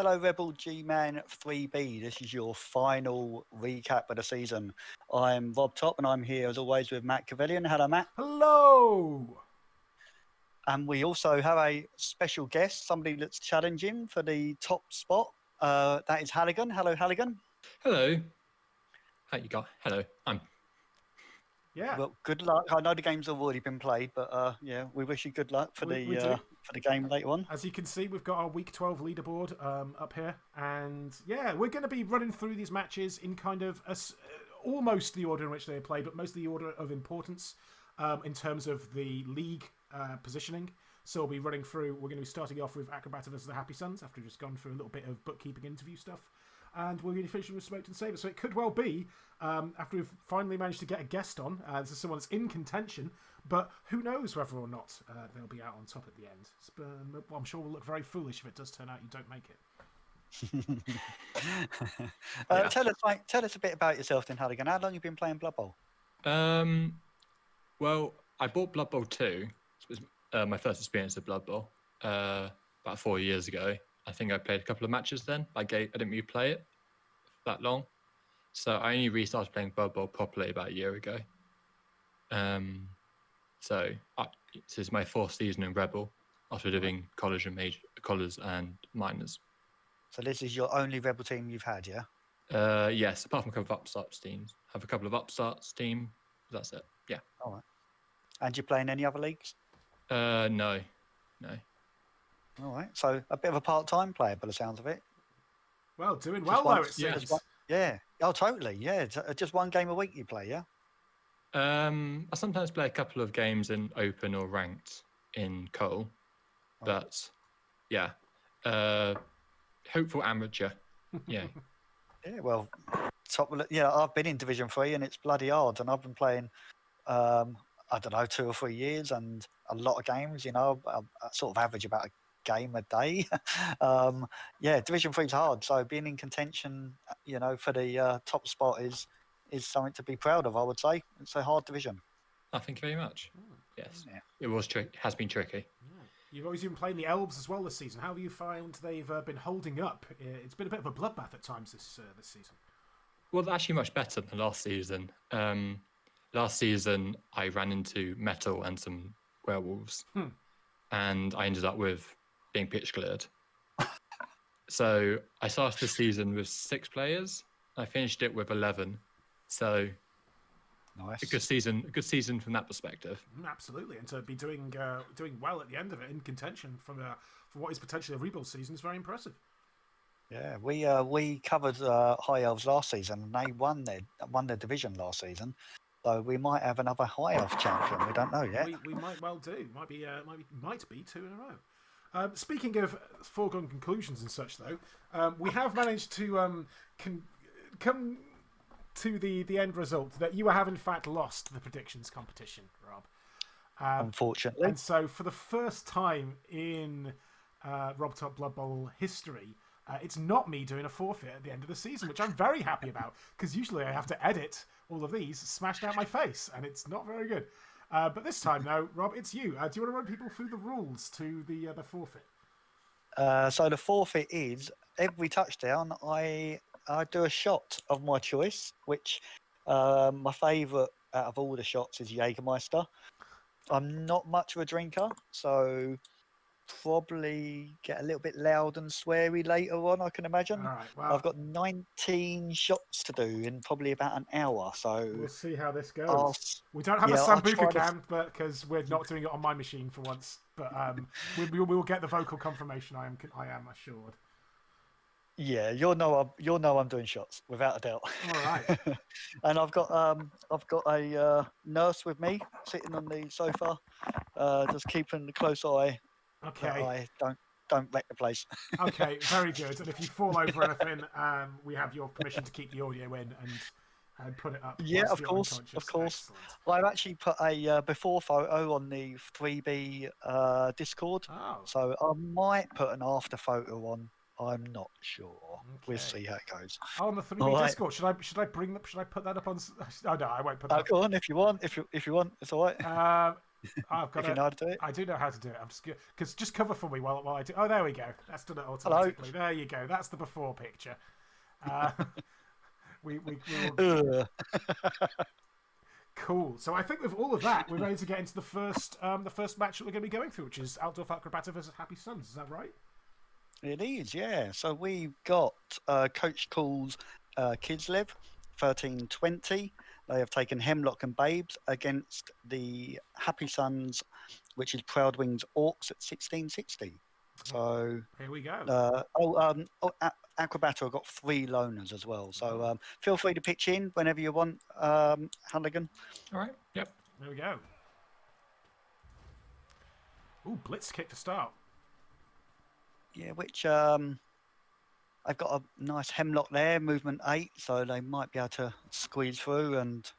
Hello, Rebel GMAN 3B. This is your final recap of the season. I'm Rob Top, and I'm here as always with Matt Cavillion. Hello, Matt. Hello. And we also have a special guest, somebody that's challenging for the top spot. That is Halligun. Hello, Halligun. Hello. How you got? Hello. Yeah. Well, good luck. I know the games have already been played, but yeah, we wish you good luck for the game later on. As you can see, we've got our Week 12 leaderboard up here, and yeah, we're going to be running through these matches in kind of almost the order in which they play, but mostly the order of importance in terms of the league positioning. So we'll be running through. We're going to be starting off with Acrobata versus the Happy Sons after we've just gone through a little bit of bookkeeping interview stuff. And we're going to finish with Smoked and Saber. So it could well be, after we've finally managed to get a guest on, this is someone that's in contention, but who knows whether or not they'll be out on top at the end. Well, I'm sure we'll look very foolish if it does turn out you don't make it. Tell us a bit about yourself then, Halligan. How long have you been playing Blood Bowl? Well, I bought Blood Bowl 2. It was my first experience of Blood Bowl about 4 years ago. I think I played a couple of matches then. I didn't really play it that long. So I only restarted playing Blood Bowl properly about a year ago. So this is my fourth season in ReBBL after doing college and minors. So this is your only ReBBL team you've had, yeah? Yes, apart from a couple of upstarts teams. Have a couple of upstarts team. That's it. Yeah. All right. And you play in any other leagues? No. All right. So a bit of a part-time player by the sounds of it. Well, doing well though, it seems. Yeah. Oh, totally. Yeah. Just one game a week you play, yeah? I sometimes play a couple of games in open or ranked in Cole, but yeah, hopeful amateur. Yeah. Yeah. Well, I've been in Division 3 and it's bloody hard, and I've been playing. I don't know, 2 or 3 years and a lot of games. I sort of average about a game a day. Division 3 is hard, so being in contention, for the top spot is something to be proud of. I would say it's a hard division. Oh, thank you very much. Yes, it was has been tricky. Yeah. You've always been playing the Elves as well this season. How have you found they've been holding up? It's been a bit of a bloodbath at times this season. Well, they're actually much better than last season. Last season, I ran into Metal and some werewolves, and I ended up with being pitch cleared. So I started the season with 6 players. I finished it with 11. So nice. A good season from that perspective. Absolutely, and to be doing well at the end of it in contention for what is potentially a rebuild season is very impressive. Yeah, we covered High Elves last season, and they won their division last season. So we might have another High Elf champion. We don't know yet. We might well do. Might be 2 in a row. Speaking of foregone conclusions and such, though, we have managed to come to the end result that you have in fact lost the predictions competition, Rob. Unfortunately. And so for the first time in Rob Top Blood Bowl history, it's not me doing a forfeit at the end of the season, which I'm very happy about, because usually I have to edit all of these smashed out my face, and it's not very good. But this time, now, Rob, it's you. Do you want to run people through the rules to the forfeit? So the forfeit is every touchdown, I do a shot of my choice, which my favourite out of all the shots is Jägermeister. I'm not much of a drinker, so probably get a little bit loud and sweary later on, I can imagine. All right, well, I've got 19 shots to do in probably about an hour, so we'll see how this goes. We don't have a Sambuca cam, but because we're not doing it on my machine for once. But we will get the vocal confirmation. I am assured. Yeah, you'll know I'm doing shots without a doubt. All right. And I've got a nurse with me sitting on the sofa, just keeping a close eye. Okay. I don't wreck the place. Okay, very good. And if you fall over anything, we have your permission to keep the audio in and put it up. Yeah, of course. Excellent. I've actually put a before photo on the 3B Discord, so I might put an after photo on. I'm not sure. Okay. We'll see how it goes. Oh, on the 3B Discord, should I put that up on? Oh no, I won't put that. Go on if you want. If you want, it's all right. I've got If you know how to do it. I do know how to do it. I'm just because just cover for me while I do. Oh, there we go. That's done it Hello. automatically. There you go. That's the before picture. We will. Ugh. Cool. So I think with all of that, we're ready to get into the first match that we're going to be going through, which is Altdorf Acrobata versus Happy Sons. Is that right? It is, yeah. So we've got Coach Calls Kislev, 13-20. They have taken Hemlock and Babes against the Happy Sons, which is Proud Wings Orcs at 16-60. So here we go. Acrobata have got 3 loners as well. So feel free to pitch in whenever you want, Halligan. All right. Yep. There we go. Ooh, blitz kick to start. Yeah, which I've got a nice Hemlock there, movement 8, so they might be able to squeeze through and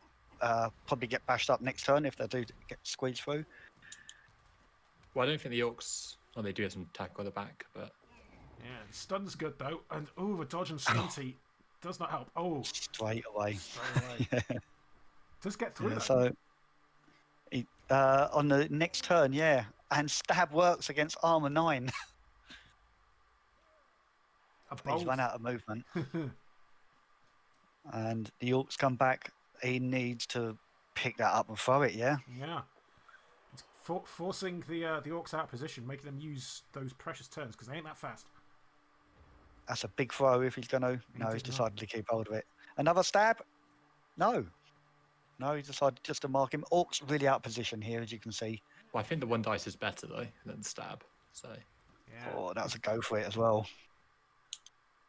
probably get bashed up next turn if they do get squeezed through. Well, I don't think the Orcs. Well, they do have some attack on the back, but yeah, stun's good though, and the dodge and stunty does not help. Oh, straight away. Yeah. Does get through. Yeah, so on the next turn, yeah, and stab works against armor 9. He's run out of movement, and the Orcs come back. He needs to pick that up and throw it. Yeah. Yeah. It's forcing the Orcs out of position, making them use those precious turns because they ain't that fast. That's a big throw if he's going to. No, he's decided to keep hold of it. Another stab? No. No, he decided just to mark him. Orcs really out of position here, as you can see. well, I think the 1 dice is better though than the stab. So Yeah. Oh, that's a go for it as well.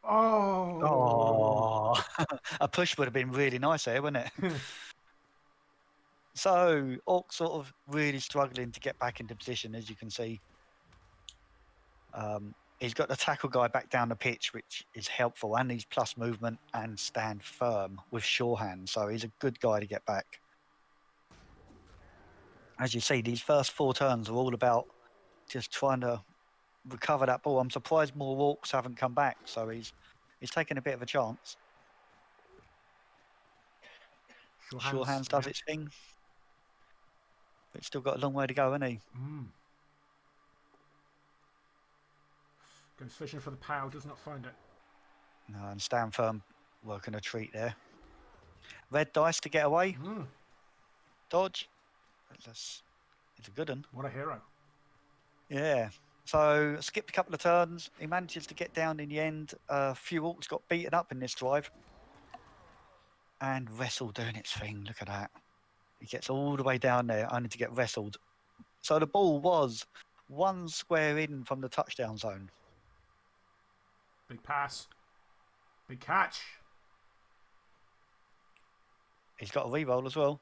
Oh. A push would have been really nice there, wouldn't it? So, Orc sort of really struggling to get back into position, as you can see. He's got the tackle guy back down the pitch, which is helpful, and he's plus movement and stand firm with sure hand, so he's a good guy to get back. As you see, these first 4 turns are all about just trying to recover that ball. I'm surprised more Orcs haven't come back, so he's taking a bit of a chance. Sure hands does its thing. But it's still got a long way to go, hasn't he? Goes fishing for the pow, does not find it. No, and stand firm working a treat there. Red dice to get away. Dodge. It's a good one. What a hero. Yeah. So skipped a couple of turns. He manages to get down in the end. A few Orcs got beaten up in this drive. And Wrestle doing its thing. Look at that. He gets all the way down there only to get wrestled. So the ball was 1 square in from the touchdown zone. Big pass. Big catch. He's got a re-roll as well.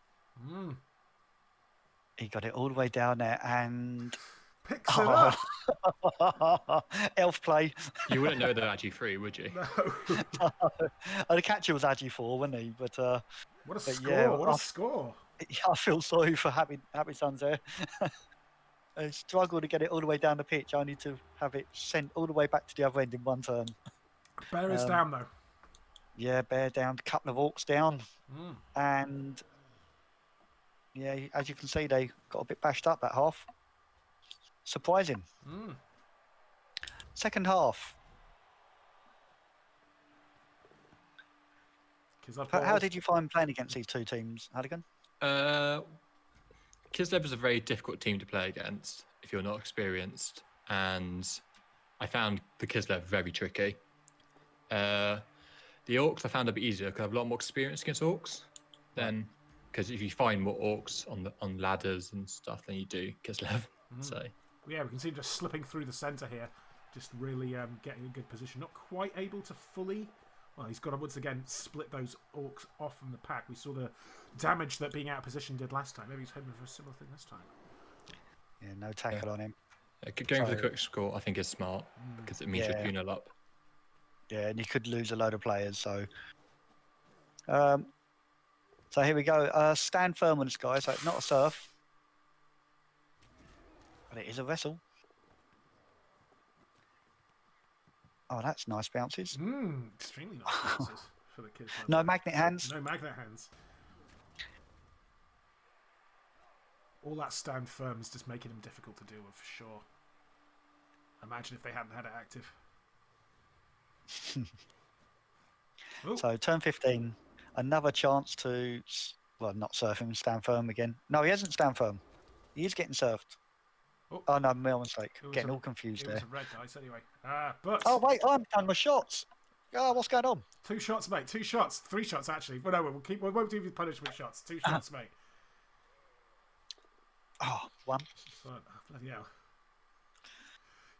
He got it all the way down there and... Picks it up. Elf play. you wouldn't know they're actually free, would you? No. The catcher was actually 4, wasn't he? But what a score. yeah, what a score. I feel sorry for Happy Sons there. They struggled to get it all the way down the pitch, only to have it sent all the way back to the other end in 1 turn. Bear is down though. Yeah, Bear down, a couple of Orcs down. And yeah, as you can see, they got a bit bashed up that half. Surprising. Second half. How did you find playing against these 2 teams, Halligan? Kislev is a very difficult team to play against if you're not experienced, and I found the Kislev very tricky. The Orcs I found a bit easier because I have a lot more experience against Orcs. Then, because if you find more Orcs on ladders and stuff than you do Kislev, so yeah, we can see him just slipping through the centre here, just really getting a good position. Not quite able to fully. Well, he's got to once again split those Orcs off from the pack. We saw the damage that being out of position did last time. Maybe he's hoping for a similar thing this time. Yeah, no tackle on him. Going for the quick score, I think, is smart because it means you're 2-0 up. Yeah, and you could lose a load of players. So, so here we go. Stand firm on this guy. So it's not a surf, but it is a vessel. Oh, that's nice bounces. Extremely nice bounces for the kids. No magnet hands. No magnet hands. all that stand firm is just making them difficult to deal with for sure. Imagine if they hadn't had it active. So turn 15, another chance to, well, not surf him, stand firm again. No, he hasn't stand firm. He is getting surfed. Oh no, my mistake. Getting all confused there. It was a red dice anyway. But oh wait, I'm done with shots. Oh, what's going on? 2 shots, mate. 2 shots. 3 shots actually. Well, no, we won't do the punishment shots. 2 shots, mate. Oh, 1. Bloody hell.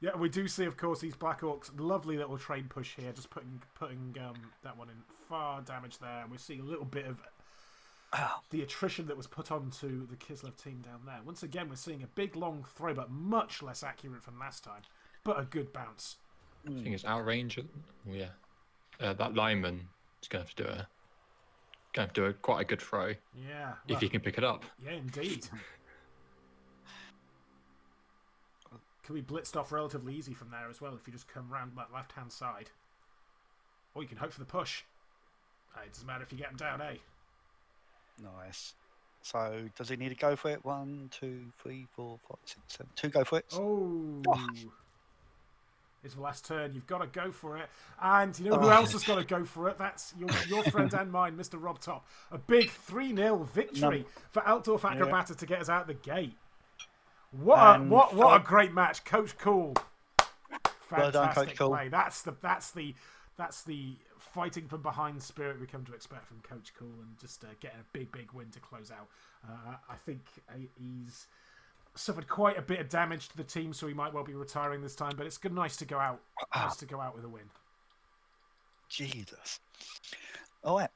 Yeah, we do see, of course, these Black Orcs. Lovely little train push here, just putting that one in far damage there. And we're seeing a little bit of the attrition that was put onto the Kislev team down there. Once again, we're seeing a big, long throw, but much less accurate from last time. But a good bounce. I think it's outrange. Oh, yeah. That lineman is going to have to do a quite a good throw. Yeah. If he can pick it up. Yeah, indeed. Can be blitzed off relatively easy from there as well if you just come round that left-hand side. Or you can hope for the push. It doesn't matter if you get him down, eh? Nice. So, does he need to go for it? 1, 2, 3, 4, 5, 6, 7. 2 go for it. Oh. It's the last turn. You've got to go for it. And you know who else has got to go for it? That's your friend and mine, Mr. Rob Top. A big 3-0 victory for Altdorf Acrobata to get us out the gate. What a great match, Coach Cool. Fantastic well done, Coach Cool. play. That's the fighting from behind spirit we come to expect from Coach Cool, and just getting a big win to close out. I think he's suffered quite a bit of damage to the team, so he might well be retiring this time. But it's nice to go out, with a win. Jesus. All right.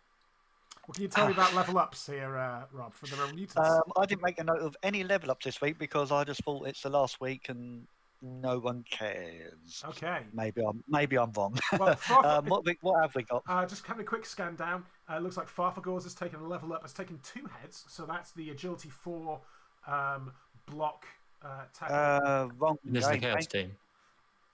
What can you tell me about level ups here, Rob, for the real mutants? I didn't make a note of any level ups this week because I just thought it's the last week and no one cares. Okay. Maybe I'm wrong. Well, what have we got? Just having a quick scan down. Looks like Farfagors has taken a level up. Has taken 2 heads, so that's the Agility 4 block tackle. Wrong. This is the Chaos team.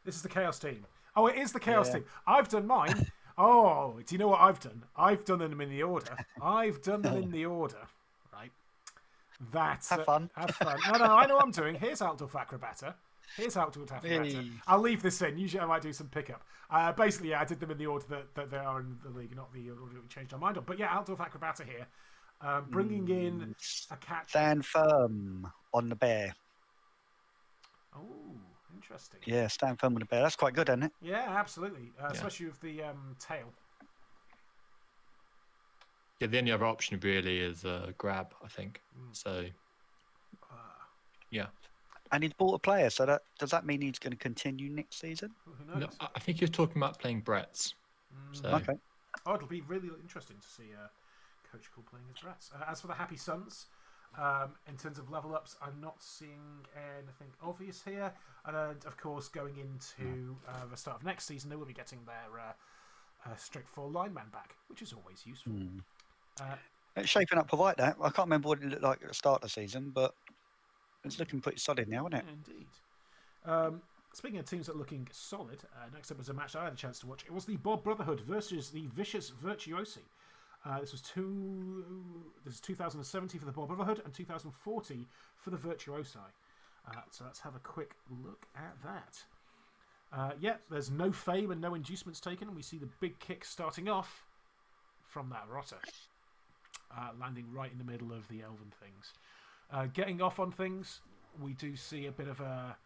This is the Chaos team. Oh, it is the Chaos team. I've done mine. Oh, do you know what I've done? I've done them in the order. Right. That's have fun. Have fun. No, I know what I'm doing. Here's Altdorf Acrobata. Hey. I'll leave this in. Usually I might do some pickup. Basically, yeah, I did them in the order that they are in the league, not the order we changed our mind on. But yeah, Altdorf Acrobata here. Bringing in a catch. Stand firm on the bear. Oh, interesting. Yeah, stand firm on the bear. That's quite good, isn't it? Yeah, absolutely. Especially with the tail. Yeah, the only other option really is grab, I think. So, yeah. And he's bought a player, so does that mean he's going to continue next season? Who knows? No, I think you're talking about playing Brett's. So. Okay. Oh, it'll be really interesting to see Coach Cool playing his Bretts. As for the Happy Sons, in terms of level ups, I'm not seeing anything obvious here. And of course, going into the start of next season, they will be getting their strict 4 lineman back, which is always useful. It's shaping up to right that. I can't remember what it looked like at the start of the season, but it's looking pretty solid now, isn't it? Indeed. Speaking of teams that are looking solid, next up was a match I had a chance to watch. It was the Bob Brotherhood versus the Vicious Virtuosi. This was 2070 for the Bob Brotherhood and 2040 for the Virtuosi. So let's have a quick look at that. There's no fame and no inducements taken, and we see the big kick starting off from that rotter, landing right in the middle of the elven things. Getting off on things, we do see a bit of a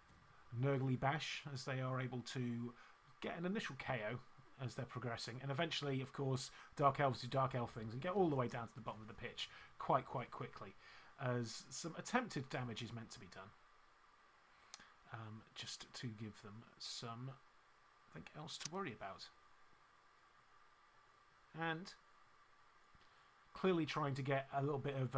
Nurgly bash as they are able to get an initial KO as they're progressing, and eventually, of course, Dark Elves do Dark Elf things and get all the way down to the bottom of the pitch quite quickly, as some attempted damage is meant to be done, just to give them something else to worry about. And clearly trying to get a little bit of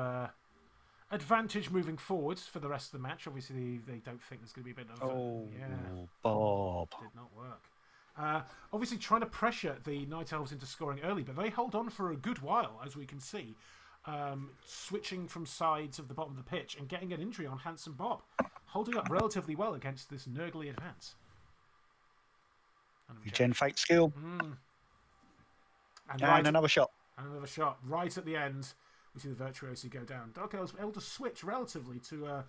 advantage moving forwards for the rest of the match. Obviously, they don't think there's going to be a bit of... Bob. Did not work. Obviously, trying to pressure the Night Elves into scoring early, but they hold on for a good while, as we can see, switching from sides of the bottom of the pitch and getting an injury on Handsome Bob, holding up relatively well against this Nurgly advance. Gen fake skill. And another shot. And another shot right at the end. we see the Virtuosi go down. Dark Elves able to switch relatively to a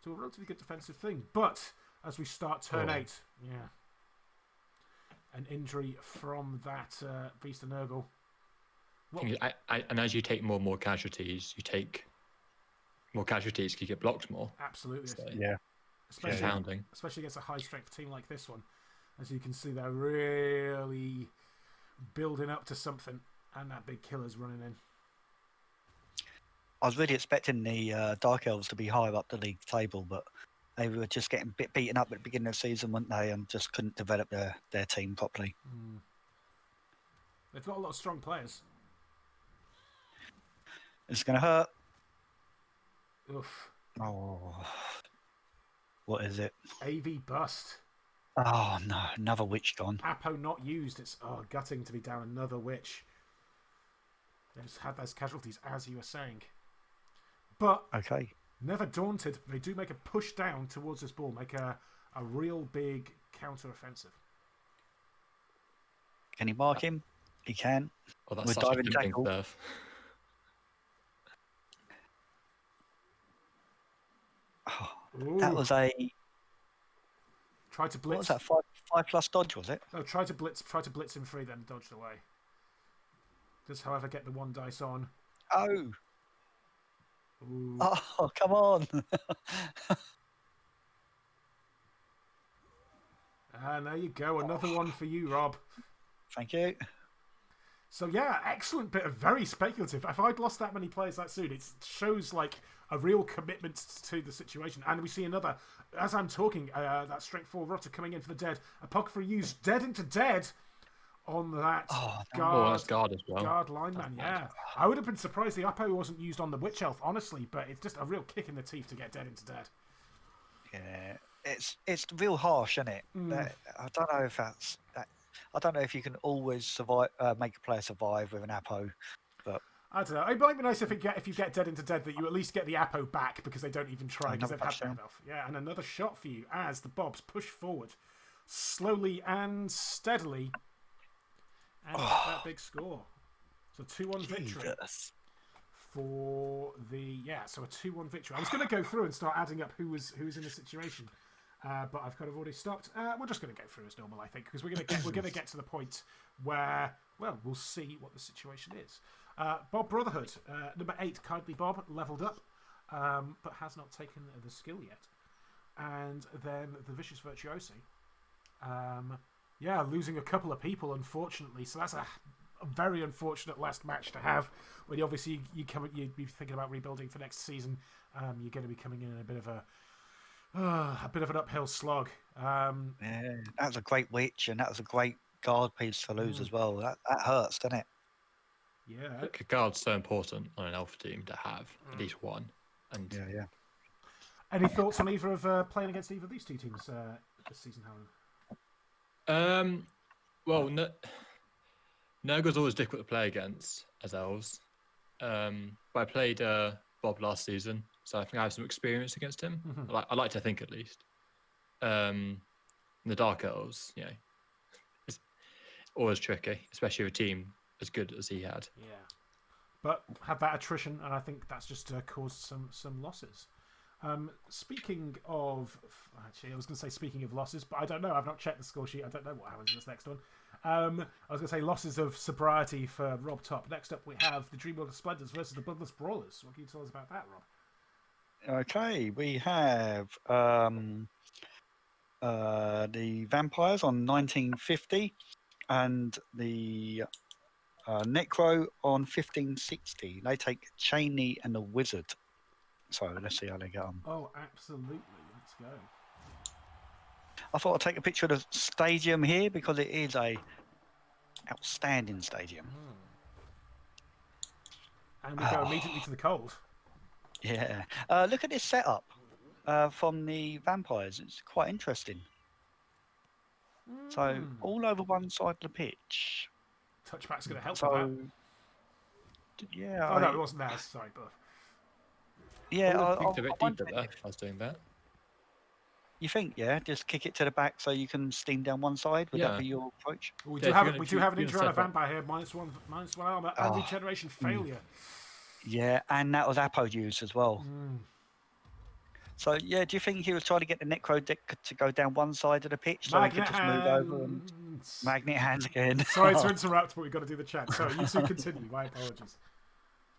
relatively good defensive thing. But as we start turn 8, an injury from that Beast of Nurgle. And as you take more and more casualties, you get blocked more. Absolutely. So, Especially against a high-strength team like this one. As you can see, they're really building up to something, and that big killer's running in. I was really expecting the Dark Elves to be higher up the league table, but they were just getting a bit beaten up at the beginning of the season, weren't they? And just couldn't develop their team properly. They've got a lot of strong players. It's going to hurt. Oof. Oh, what is it? AV bust. Oh no, another witch gone. Apo not used. It's gutting to be down another witch. They just had those casualties, as you were saying. But okay, never daunted, they do make a push down towards this ball, make a real big counter-offensive. Can he mark him? He can. Oh, that's such a tempting stuff. Oh, that was a. Try to blitz. What was that? 5+ dodge, was it? No, try to blitz him free, then dodged away. Does, however, get the 1 dice on. Oh. Ooh. Oh, come on. And there you go, another one for you, Rob. Thank you. So yeah, excellent bit of very speculative. If I'd lost that many players that soon, it shows like a real commitment to the situation. And we see another, as I'm talking, that strength 4 Rotter coming in for the dead. Apocrypha used dead into dead on that that's guard as well. Guard lineman, yeah. I would have been surprised the Apo wasn't used on the Witch Elf, honestly, but it's just a real kick in the teeth to get dead into dead. Yeah, it's real harsh, isn't it? I don't know if that's. I don't know if you can always survive, make a player survive with an Apo, but I don't know. It might be nice if you get dead into dead that you at least get the Apo back because they don't even try because they've had that enough. Yeah, and another shot for you as the Bobs push forward slowly and steadily, and that big score. So 2-1 victory for the so a 2-1 victory. I was going to go through and start adding up who was in the situation. But I've kind of already stopped. We're just going to go through as normal, I think, because we're going to get to the point where, well, we'll see what the situation is. Bob Brotherhood, number 8, Kindly Bob, leveled up, but has not taken the skill yet. And then the Vicious Virtuosi, losing a couple of people, unfortunately. So that's a very unfortunate last match to have. When you'd be thinking about rebuilding for next season, you're going to be coming in a bit of an uphill slog. Yeah, that was a great witch, and that was a great guard piece to lose as well. That hurts, doesn't it? Yeah. A guard's so important on an alpha team to have at least one. And yeah. Any thoughts on either of playing against either of these two teams this season, Helen? Well, Nurgle's always difficult to play against as elves. But I played Bob last season, so I think I have some experience against him. I like to think, at least. The Dark Elves, it's always tricky, especially with a team as good as he had. Yeah, but had that attrition, and I think that's just caused some losses. Speaking of, actually, I was going to say speaking of losses, but I don't know. I've not checked the score sheet. I don't know what happens in this next one. I was going to say losses of sobriety for Rob Top. Next up, we have the Dreamworld Splendors versus the Bloodless Brawlers. What can you tell us about that, Rob? Okay, we have the Vampires on 1950 and the Necro on 1560. They take Cheney and the Wizard. So let's see how they get on. Oh, absolutely. Let's go. I thought I'd take a picture of the stadium here because it is a outstanding stadium. And we go immediately to the cold. Yeah. Look at this setup from the Vampires. It's quite interesting. So all over one side of the pitch. Touchback's going to help with that. Yeah. Oh, no, it wasn't there. Sorry, Buff. Yeah, I think a bit deeper there if I was doing that. You think, just kick it to the back so you can steam down one side? Would that be your approach? We do have an injury on a vampire here. -1 armor and regeneration failure. Yeah, and that was Apo used as well. Mm. So, yeah, do you think he was trying to get the Necro deck to go down one side of the pitch so he could just move over and magnet hands again? Sorry to interrupt, but we've got to do the chat. Sorry, you two continue. My apologies.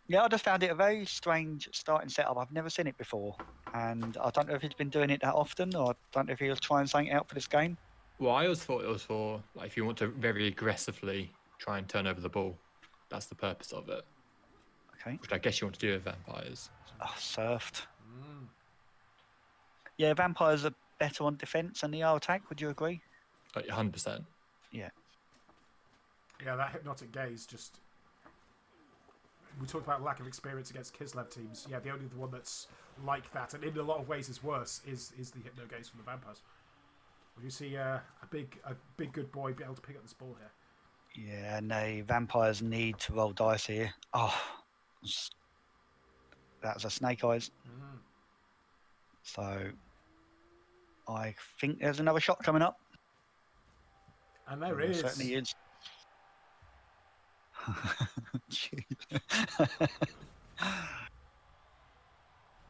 Yeah, I just found it a very strange starting setup. I've never seen it before. And I don't know if he's been doing it that often, or I don't know if he was trying something out for this game. Well, I always thought it was for, like, if you want to very aggressively try and turn over the ball, that's the purpose of it. Okay. Which I guess you want to do with vampires. Oh, surfed. Yeah, vampires are better on defense than they are attack. Would you agree? 100%. Yeah. Yeah, that hypnotic gaze just... We talked about lack of experience against Kislev teams. Yeah, the only one that's like that, and in a lot of ways is worse, is the hypno gaze from the vampires. You see a big good boy be able to pick up this ball here. Yeah, and the vampires need to roll dice here. Oh, that was a snake eyes. So I think there's another shot coming up. And there is. Certainly is.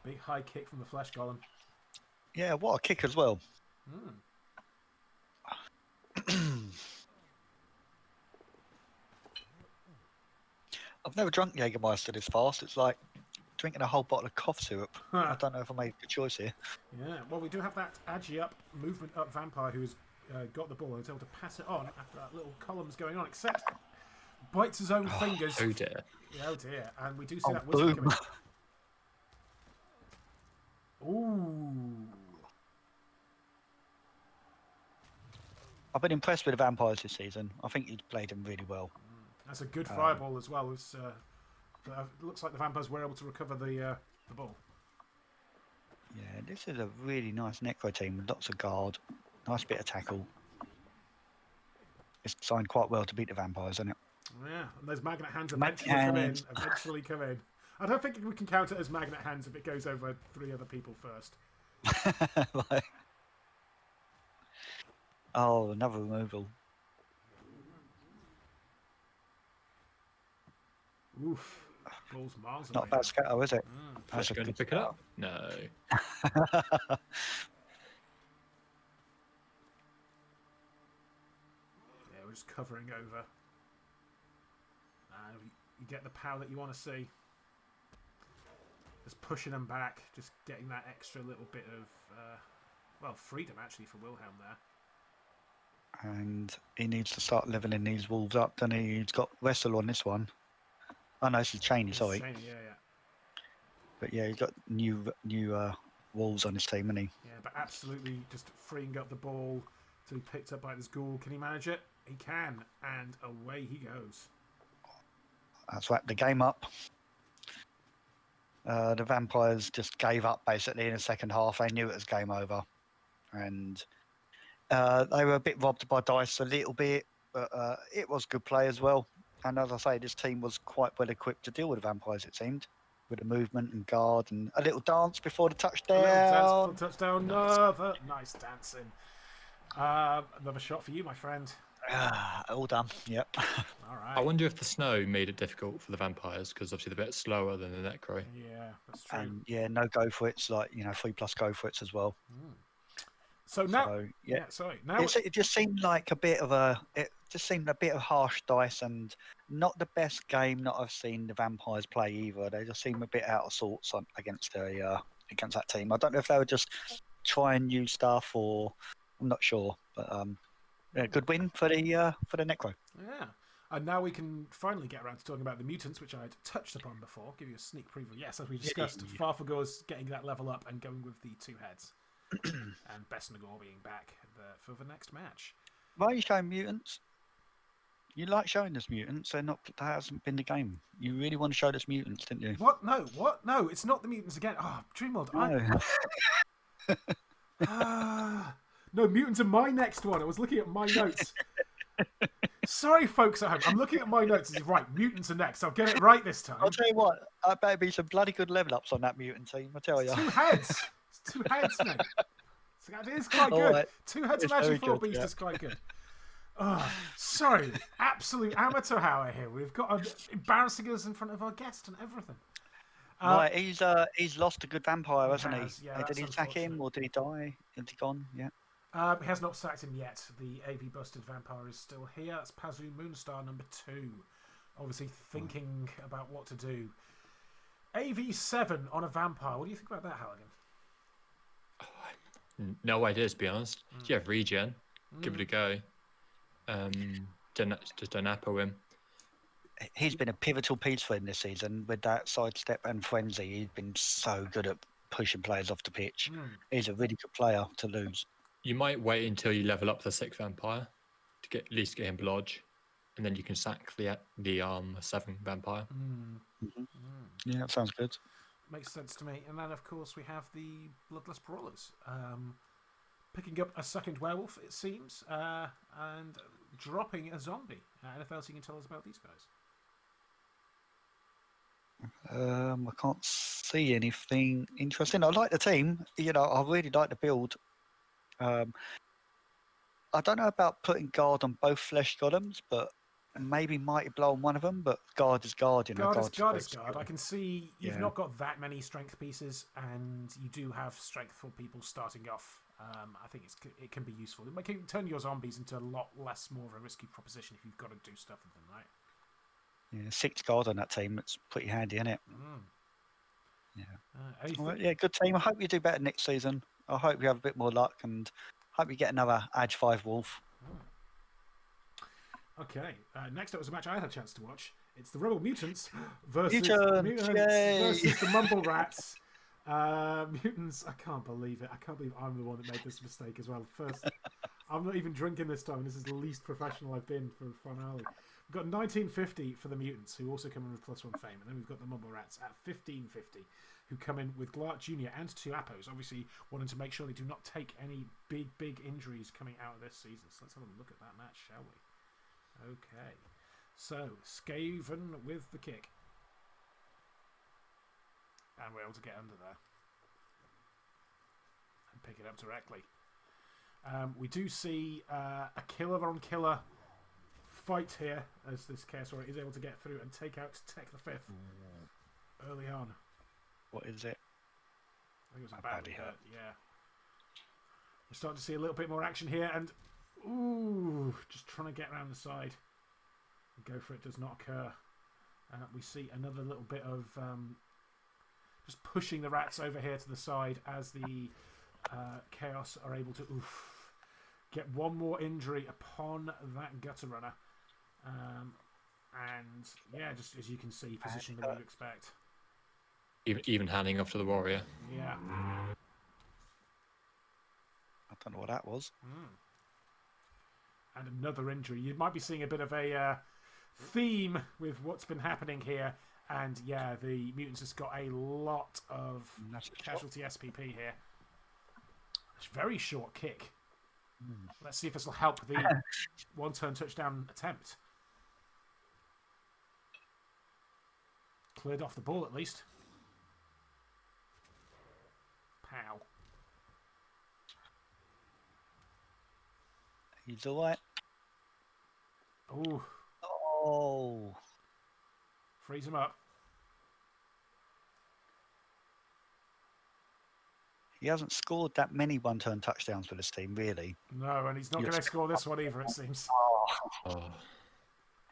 Big high kick from the flesh golem. Yeah, what a kick as well. I've never drunk Jägermeister this fast. It's like drinking a whole bottle of cough syrup. I don't know if I made a good choice here. Yeah, well, we do have that agi up, movement up vampire who's got the ball and is able to pass it on after that little column's going on, except bites his own fingers. Oh dear. Yeah, oh dear. And we do see that whistle coming. Ooh. I've been impressed with the vampires this season. I think he's played them really well. That's a good fireball as well. It's, looks like the vampires were able to recover the ball. Yeah, this is a really nice Necro team with lots of guard. Nice bit of tackle. It's designed quite well to beat the vampires, isn't it? Yeah, and those magnet hands eventually come in. I don't think we can count it as magnet hands if it goes over 3 other people first. Like... Oh, another removal. Oof. Ball's miles away. Not a bad scatter, is it? That's going to pick it up? No. Yeah, we're just covering over. And you get the power that you want to see. Just pushing them back, just getting that extra little bit of, freedom actually for Wilhelm there. And he needs to start leveling these wolves up, doesn't he? He's got wrestle on this one. Oh no, this is Cheney, sorry. Cheney, yeah. But yeah, he's got new wolves on his team, hasn't he? Yeah, but absolutely just freeing up the ball to be picked up by this ghoul. Can he manage it? He can, and away he goes. That's wrapped the game up. The vampires just gave up basically in the second half. They knew it was game over, and they were a bit robbed by dice a little bit, but it was good play as well. And as I say, this team was quite well equipped to deal with the vampires, it seemed, with the movement and guard and a little dance before the touchdown. A little dance before the touchdown. Another nice dancing. Another shot for you, my friend. All done. Yep. All right. I wonder if the snow made it difficult for the vampires because obviously they're a bit slower than the Necro. Yeah, that's true. And yeah, no go for it's like 3+ go for it's as well. So now, now it just seemed like a bit of harsh dice and not the best game that I've seen the vampires play either. They just seem a bit out of sorts against that team. I don't know if they were just trying new stuff or I'm not sure, but good win for the Necro. Yeah. And now we can finally get around to talking about the mutants, which I had touched upon before. Give you a sneak preview. Yes, as we discussed, Farfagor's getting that level up and going with the 2 heads. And Besnagor being back for the next match. Why are you showing mutants? You like showing us mutants, that hasn't been the game. You really want to show us mutants, didn't you? What? No, what? No, it's not the mutants again. Oh, Dreamworld. No. No, mutants are my next one. I was looking at my notes. Sorry, folks at home. I'm looking at my notes. It's right, mutants are next. I'll get it right this time. I'll tell you what, I better be some bloody good level ups on that mutant team, I tell you. 2 heads. It's 2 heads, mate. So it is quite good. Right. 2 heads of Magic 4 Beast is quite good. Oh, sorry. Absolute amateur hour here. We've got embarrassing us in front of our guest and everything. Right, he's lost a good vampire, hasn't he? has, yeah, Did that's he sack him unfortunate. or did he die? Is he gone? Yeah. He has not sacked him yet. The AV busted vampire is still here. That's Pazu Moonstar number 2. Obviously thinking about what to do. AV7 on a vampire. What do you think about that, Halligan? No idea, to be honest. Do you have regen? Give it a go. Just don't apple him. He's been a pivotal piece for him this season with that sidestep and frenzy. He's been so good at pushing players off the pitch. He's a really good player to lose. You might wait until you level up the 6th vampire to at least get him Blodge, and then you can sack the 7 vampire. Yeah, that sounds good. Makes sense to me. And then, of course, we have the Bloodless Brawlers. Picking up a second werewolf, it seems, and dropping a zombie. Anything else you can tell us about these guys? I can't see anything interesting. I like the team. I really like the build. I don't know about putting guard on both flesh golems, but maybe Mighty Blow on one of them. But guard is guard. Guard is guard. I can see you've Yeah. not got that many strength pieces, and you do have strength for people starting off. I think it can be useful. It can turn your zombies into a lot more of a risky proposition if you've got to do stuff with them, right? Yeah, 6 guard on that team. It's pretty handy, isn't it? Yeah. Well, yeah, good team. I hope you do better next season. I hope you have a bit more luck and hope you get another Edge 5 Wolf. Okay, next up was a match I had a chance to watch. It's the Rebel Mutants versus Mutants, yay! versus the Mumble Rats. Mutants, I can't believe it. I can't believe I'm the one that made this mistake as well. First, I'm not even drinking this time. This is the least professional I've been for a finale. We've got 1950 for the Mutants, who also come in with +1 fame. And then we've got the Mumble Rats at 1550, who come in with Glart Jr. and 2 Appos, obviously wanting to make sure they do not take any big injuries coming out of this season. So let's have a look at that match, shall we? Okay. So, Skaven with the kick. And we're able to get under there. And pick it up directly. We do see a killer on killer fight here as this Chaos Warrior is able to get through and take out Tech the 5th early on. What is it? I think it was a badly hurt, yeah. We're starting to see a little bit more action here and ooh, just trying to get around the side. Go for it does not occur. We see another little bit of just pushing the rats over here to the side as the Chaos are able to get one more injury upon that Gutter Runner. And yeah, just as you can see, position the way you expect. Even handing off to the Warrior. Yeah. I don't know what that was. And another injury. You might be seeing a bit of a theme with what's been happening here. And yeah, the Mutants has got a lot of casualty SPP here. It's a very short kick. Let's see if this will help the one-turn touchdown attempt. Cleared off the ball at least. Pow. He's alright. Ooh. Oh. Freeze him up. He hasn't scored that many one-turn touchdowns for this team, really. No, and he's not going to score this one either, it seems. Oh.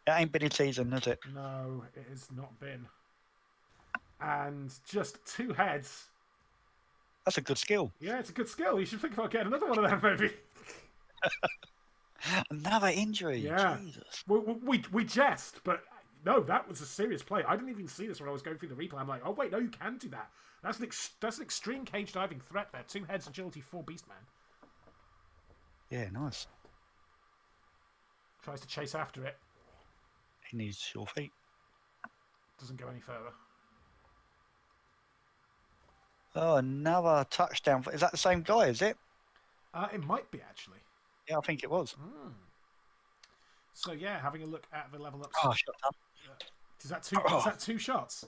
It ain't been his season, has it? No, it has not been. And just 2 heads. That's a good skill. Yeah, it's a good skill. You should think about getting another one of them, maybe. Another injury. Yeah. Jesus. We jest, but no, that was a serious play. I didn't even see this when I was going through the replay. I'm like, oh wait, no, you can do that. That's an extreme cage diving threat there. 2 heads, agility, 4 Beastman. Yeah, nice. Tries to chase after it. He needs sure feet. Doesn't go any further. Oh, another touchdown. Is that the same guy, is it? It might be, actually. Yeah, I think it was. So, yeah, having a look at the level ups. Oh, shut up. Is that 2 shots?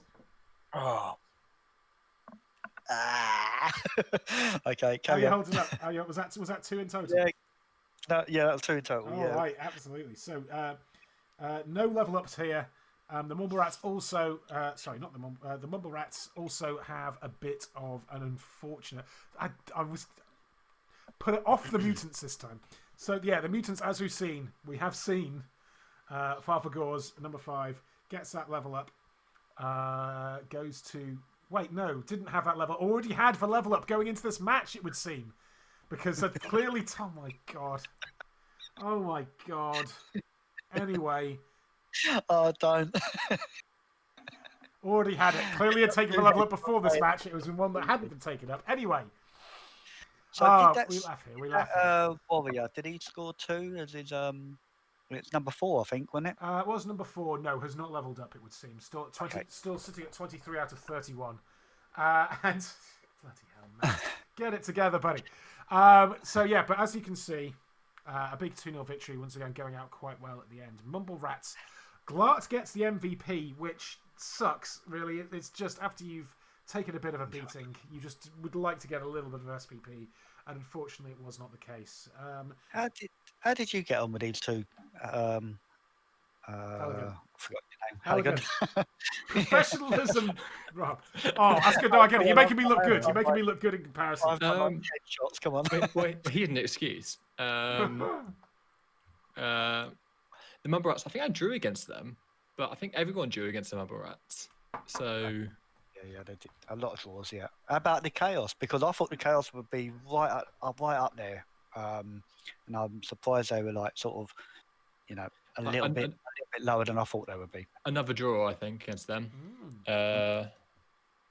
Oh. Ah. Okay, How carry you on. holding up? Was that 2 in total? Yeah, no, yeah, that was 2 in total. Oh, yeah. right, absolutely. So, no level ups here. The Mumble Rats also, sorry, not the Mumble Rats also have a bit of an unfortunate. I was put it off the mutants this time. So yeah, the mutants, as we have seen, Father Gores, number 5, gets that level up, goes to. Wait, no, didn't have that level. Already had the level up going into this match, it would seem, because clearly. Oh my god. Anyway. Oh, don't. Already had it. Clearly had taken the level up before this match. It was in one that hadn't been taken up. Anyway. So we laugh here. Warrior, did he score 2 as his it's number 4, I think, wasn't it? It was number 4. No, has not leveled up, it would seem. Still sitting at 23 out of 31. And bloody hell, man. Get it together, buddy. So yeah, but as you can see, a big 2-0 victory, once again going out quite well at the end. Mumble Rats. Glart gets the MVP, which sucks, really. It's just after you've taken a bit of a beating, you just would like to get a little bit of SPP, and unfortunately it was not the case. How did you get on with these two? Halligun. I forgot your name. Halligun. Professionalism, Rob. Oh, that's good. No, I get it. You're making me look good. You're making me look good in comparison. Shots, come on. Wait, he had an excuse. The Mumble Rats, I think I drew against them, but I think everyone drew against the Mumble Rats. So yeah, they did a lot of draws. Yeah. How about the Chaos? Because I thought the Chaos would be right up there, and I'm surprised they were like sort of, a little bit lower than I thought they would be. Another draw, I think, against them. I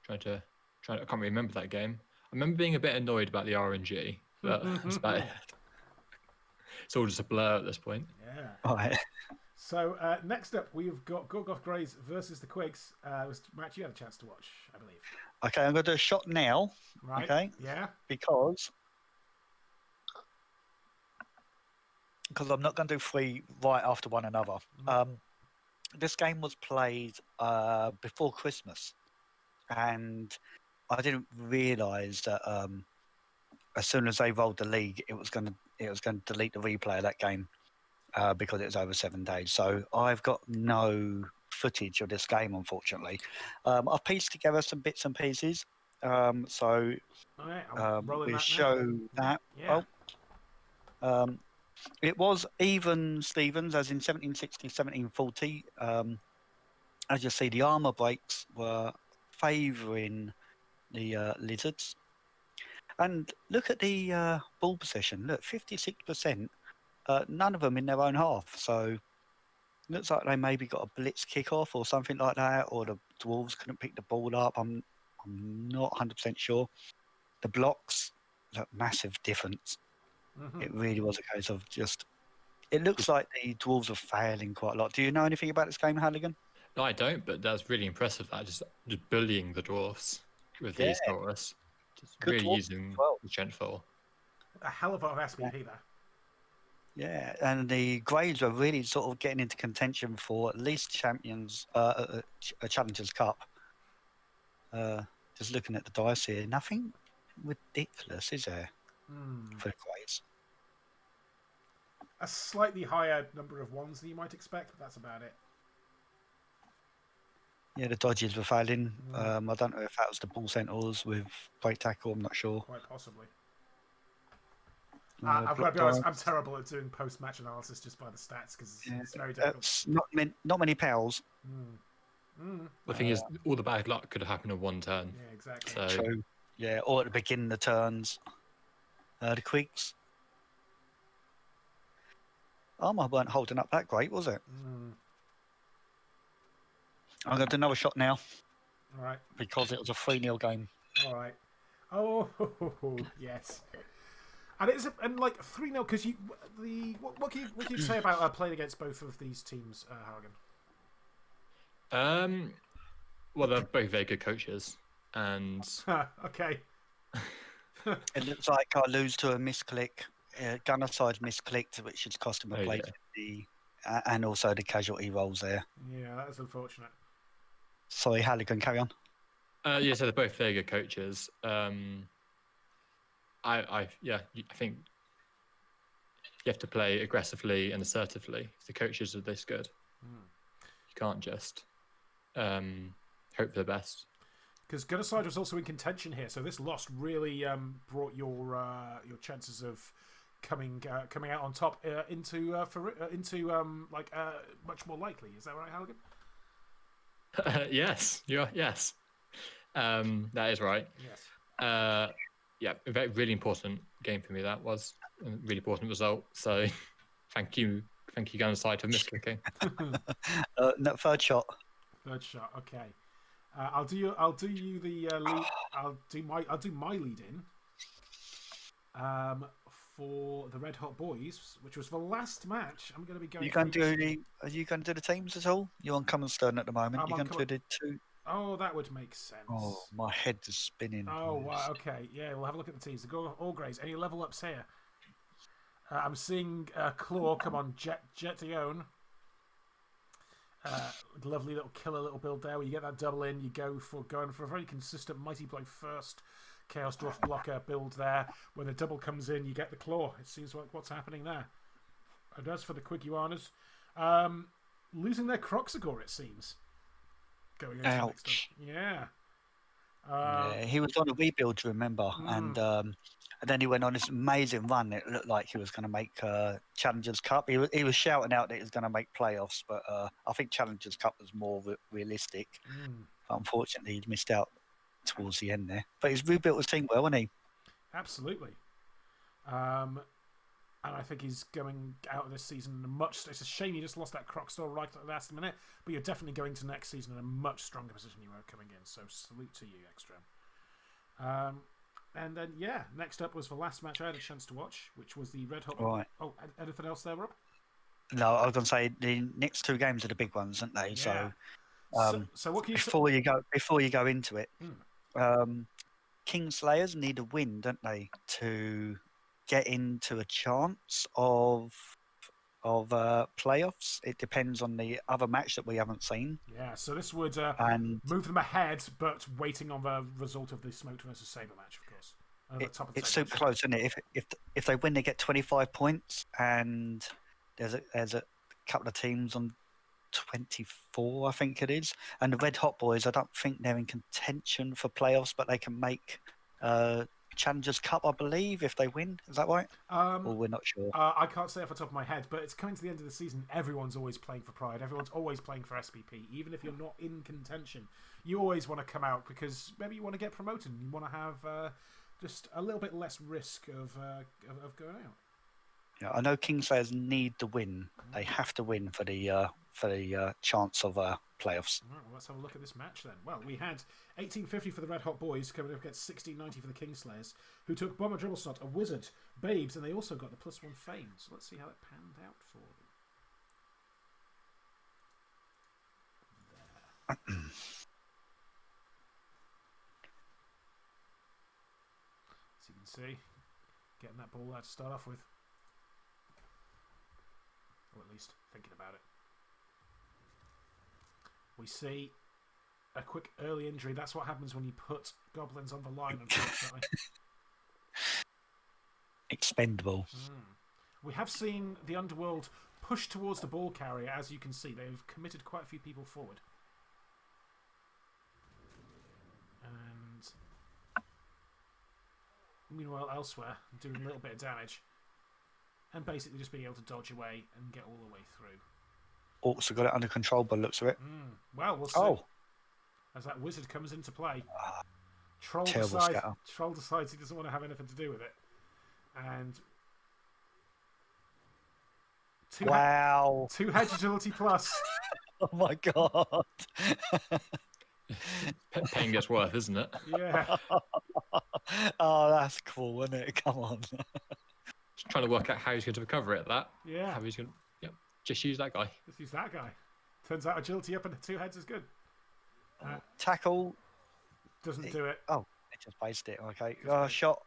can't really remember that game. I remember being a bit annoyed about the RNG, but that's about it. It's all just a blur at this point. Yeah. All right. So next up, we've got Gorgoth Greys versus the Quigs. Matt, you had a chance to watch, I believe. Okay, I'm going to do a shot now. Right. Okay. Yeah. Because I'm not going to do 3 right after one another. This game was played before Christmas, and I didn't realise that as soon as they rolled the league, it was going to delete the replay of that game because it was over 7 days. So I've got no footage of this game, unfortunately. I've pieced together some bits and pieces, so we show that. Yeah. It was even Stevens, as in 1760, 1740. As you see, the armour breaks were favouring the Lizards. And look at the ball possession. Look, 56%. None of them in their own half. So looks like they maybe got a blitz kickoff or something like that, or the Dwarves couldn't pick the ball up. I'm not 100% sure. The blocks, look, massive difference. Mm-hmm. It really was a case of just. It looks like the Dwarves are failing quite a lot. Do you know anything about this game, Halligan? No, I don't. But that's really impressive. That just bullying the Dwarves with these Taurus, just really using the strength for a hell of a lot of SPP there. Yeah, and the Greys were really sort of getting into contention for at least Champions, a Challengers Cup. Just looking at the dice here, nothing ridiculous, is there, for the Greys? A slightly higher number of ones than you might expect, but that's about it. Yeah, the dodges were failing. I don't know if that was the ball centaurs with great tackle. I'm not sure. Quite possibly. I've got to be honest, I'm terrible at doing post-match analysis just by the stats because it's very difficult. Not many pals. The thing is, all the bad luck could have happened in one turn. Yeah, exactly. So... True. Yeah, or at the beginning of the turns. The Quigs. Armour weren't holding up that great, was it? I'm going to do another shot now. All right. Because it was a 3-0 game. All right. Oh, yes. And it's like 3-0 because what can you say about playing against both of these teams, Halligan? Well, they're both very good coaches, and okay. It looks like I lose to a misclick. Gunner side misclicked, which has cost him a plate, and also the casualty rolls there. Yeah, that is unfortunate. Sorry, Halligan, carry on. Yeah, so they're both very good coaches. I think you have to play aggressively and assertively if the coaches are this good. You can't just hope for the best. Because Gunnerside was also in contention here, so this loss really brought your chances of coming out on top into much more likely. Is that right, Halligan? Yes, yes, that is right. Yes. Yeah, a really important game for me. That was a really important result. So, thank you, Gunnerside, for misclicking. No, third shot. Third shot. Okay. I'll do you the lead. I'll do my lead in. For the Red Hot Boys, which was the last match. I'm going to be going. Are you going to do the teams at all? You're on Common Stern at the moment. You're going to do the two. Oh, that would make sense. Oh, my head is spinning. Oh, wow. Okay. Yeah, we'll have a look at the teams. The all greys. Any level ups here? I'm seeing Claw come on. Jet Dion. Lovely little killer little build there. Where you get that double in, you going for a very consistent Mighty Blow first. Chaos Dwarf blocker build there. When the double comes in, you get the Claw. It seems like what's happening there. And as for the Quiguanas, losing their Croxagore, it seems. Going into the next one. Yeah. Yeah, he was on a rebuild, remember, and then he went on this amazing run. It looked like he was going to make Challengers Cup. He was shouting out that he was going to make playoffs, but I think Challengers Cup was more realistic. But unfortunately, he missed out towards the end there. But he's rebuilt his team well, hasn't he? Absolutely. And I think he's going out of this season it's a shame you just lost that Croxtor right at the last minute, but you're definitely going to next season in a much stronger position you were coming in. So salute to you, Extreme. And then next up was the last match I had a chance to watch, which was the Red Hot. Right. Oh, anything else there, Rob? No, I was going to say the next two games are the big ones, aren't they? Yeah. So what can you before you go into it, Kingslayers need a win, don't they, to get into a chance of playoffs? It depends on the other match that we haven't seen. Yeah, so this would move them ahead, but waiting on the result of the Smoked versus Saber match, of course. It's super close, isn't it? If they win, they get 25 points, and there's a couple of teams on 24, I think it is, and the Red Hot Boys, I don't think they're in contention for playoffs, but they can make Challengers Cup, I believe, if they win. Is that right? Or we're not sure. I can't say off the top of my head, but it's coming to the end of the season. Everyone's always playing for Pride. Everyone's always playing for SPP. Even if you're not in contention, you always want to come out because maybe you want to get promoted. And you want to have just a little bit less risk of going out. Yeah, I know Kingslayers need to win. They have to win for the chance of playoffs. All right, well, let's have a look at this match then. Well, we had 1850 for the Red Hot Boys coming up against 1690 for the Kingslayers, who took Bomber Dribblesnot, a Wizard, Babes, and they also got the +1 Fame. So let's see how it panned out for them. As you can see, getting that ball out to start off with. Or at least thinking about it. We see a quick early injury. That's what happens when you put goblins on the line, unfortunately. Expendable. We have seen the Underworld push towards the ball carrier, as you can see. They've committed quite a few people forward. And meanwhile, elsewhere, doing a little bit of damage. And basically just being able to dodge away and get all the way through. Also got it under control by the looks of it. Well, we'll see. As that Wizard comes into play. Troll decides he doesn't want to have anything to do with it. And two hedge agility plus. Oh my god. Pain gets worth, isn't it? Yeah. Oh, that's cool, isn't it? Come on. Just trying to work out how he's going to recover it. Yeah. How he's going to. Yep. Just use that guy. Just use that guy. Turns out agility up and two heads is good. Tackle. Doesn't do it. Oh, it just based it. Okay. Shot.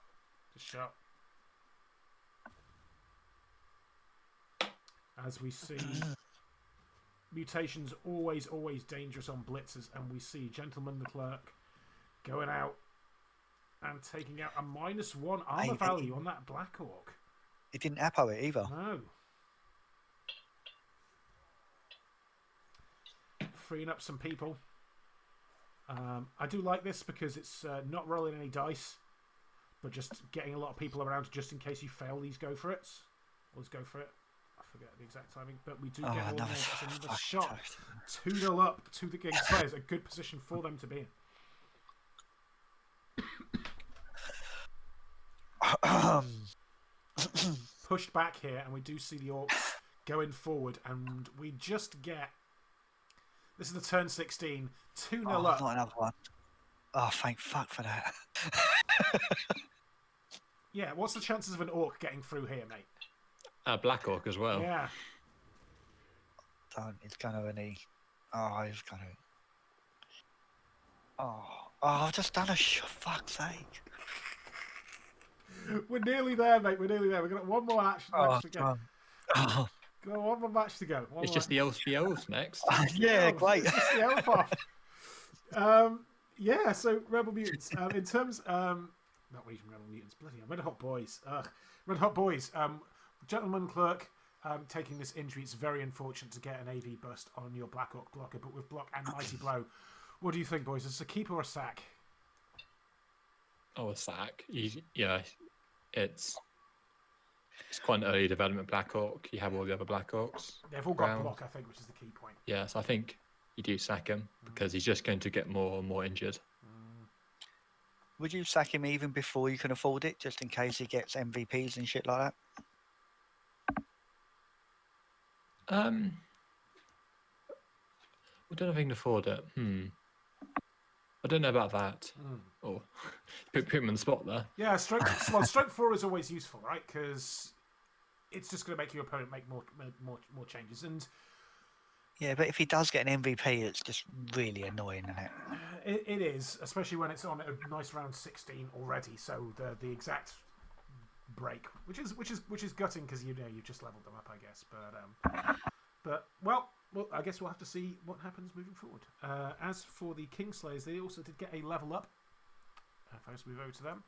Just shot. As we see, mutations always dangerous on blitzers, and we see Gentleman the Clerk going out and taking out a -1 armor value on that Black Orc. It didn't appo it either. No. Freeing up some people. I do like this because it's not rolling any dice, but just getting a lot of people around just in case you fail these go for it. Always go for it. I forget the exact timing, but we do get one there. That's another shot. 2-0 up to the Kingslayers. A good position for them to be in. Pushed back here, and we do see the Orcs going forward, and we just get... This is the turn 16. 2-0 up. Not another one. Oh, thank fuck for that. Yeah, what's the chances of an Orc getting through here, mate? Black Orc as well. Yeah. It's going to any... Oh, he's going to... Oh, I've just done a shot. Fuck's sake. We're nearly there, mate. We're nearly there. We've got one more match to go. Oh. Go, one more match to go. It's just the elves next. Yeah, great. It's just the elf off. Yeah, so Rebel Mutants. In terms... not even Rebel Mutants. Bloody hell. Red Hot Boys. Red Hot Boys. Gentleman Clerk taking this injury. It's very unfortunate to get an AV bust on your Black Orc blocker, but with Block and Mighty Blow. What do you think, boys? Is this a keep or a sack? Oh, a sack. Yeah, it's quite an early development Black Orc. You have all the other Black Orcs. They've all got block, I think, which is the key point. Yeah, so I think you do sack him because he's just going to get more and more injured. Would you sack him even before you can afford it, just in case he gets MVPs and shit like that? I don't know if I can afford it. I don't know about that. Or put him on the spot there. Yeah, stroke 4 is always useful, right? Because it's just going to make your opponent make more changes. And yeah, but if he does get an MVP, it's just really annoying, isn't it? It is, especially when it's on a nice round 16 already. So the exact break, which is gutting because you've just leveled them up, I guess. But well, I guess we'll have to see what happens moving forward. As for the Kingslayers, they also did get a level up. If I just move over to them,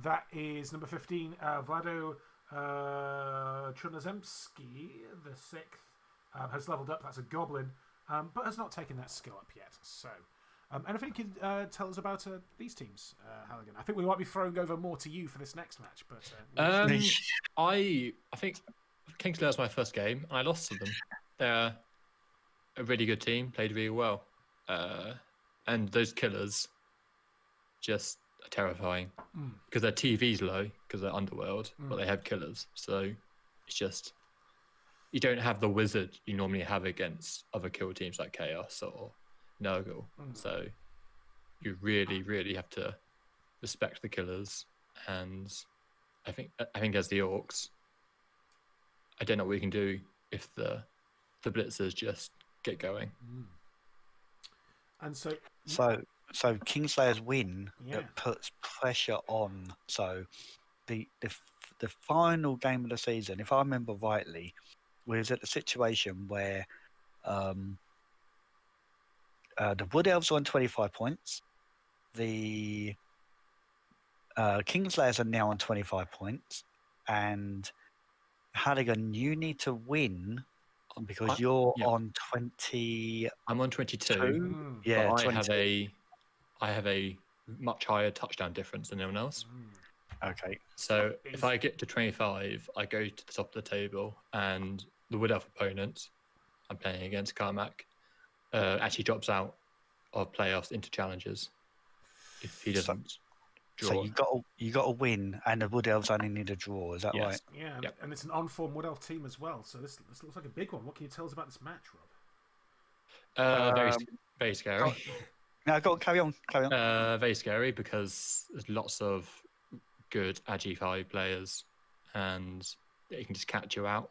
that is number 15, Vlado Chernozemski, the 6th, has leveled up. That's a goblin, but has not taken that skill up yet. So, anything you can tell us about these teams, Halligan? I think we might be throwing over more to you for this next match, but I think Kingslayer was my first game, and I lost to them. They're a really good team, played really well, and those killers just are terrifying because their TV's low because they're Underworld, but they have killers, so it's just you don't have the wizard you normally have against other kill teams like Chaos or Nurgle. So you really, really have to respect the killers, and I think as the Orcs, I don't know what we can do if the blitzers just get going. And so Kingslayer's win that puts pressure on. So the final game of the season, if I remember rightly, was at the situation where the Wood Elves are on 25 points. The Kingslayers are now on 25 points, and Halligan, you need to win because you're on 20. I'm on 22. Yeah, but I have a much higher touchdown difference than anyone else. Okay. So if I get to 25, I go to the top of the table, and the Wood Elf opponent I'm playing against, Carmack, actually drops out of playoffs into challenges if he doesn't draw. So you got to win, and the Wood Elves only need a draw. Is that right? Yeah, and it's an on-form Wood Elf team as well. So this looks like a big one. What can you tell us about this match, Rob? Very scary. No, go on, carry on. Very scary because there's lots of good Agi5 players, and they can just catch you out.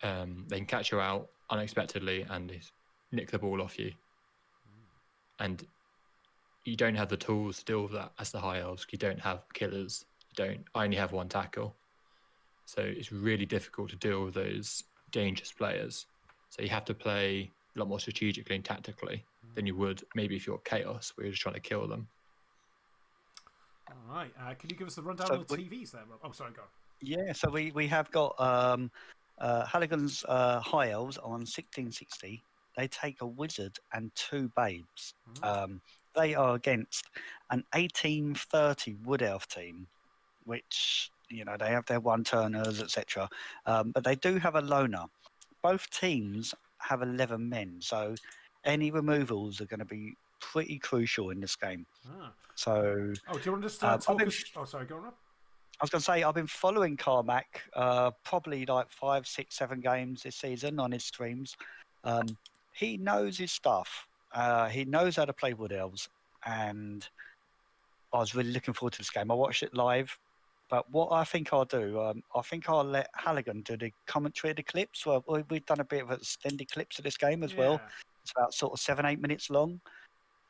They can catch you out unexpectedly and nick the ball off you. And you don't have the tools to deal with that as the High Elves. You don't have killers. I only have one tackle. So it's really difficult to deal with those dangerous players. So you have to play a lot more strategically and tactically than you would maybe if you're Chaos, where you're just trying to kill them. All right. Can you give us the rundown on the TVs there, Rob? Oh, sorry, go on. Yeah, so we have got Halligan's High Elves on 1660. they take a wizard and 2 babes. They are against an 1830 Wood Elf team, which, you know, they have their one-turners, etc. But they do have a loner. Both teams have 11 men, so any removals are going to be pretty crucial in this game. So, do you want to just talk us? Oh, sorry, go on, Rob. I was going to say, I've been following Carmack probably like 5, 6, 7 games this season on his streams. He knows his stuff. He knows how to play Wood Elves, and I was really looking forward to this game. I watched it live, but what I think I'll do, I think I'll let Halligun do the commentary of the clips. Well, we've done a bit of extended clips of this game as well. It's about sort of 7, 8 minutes long.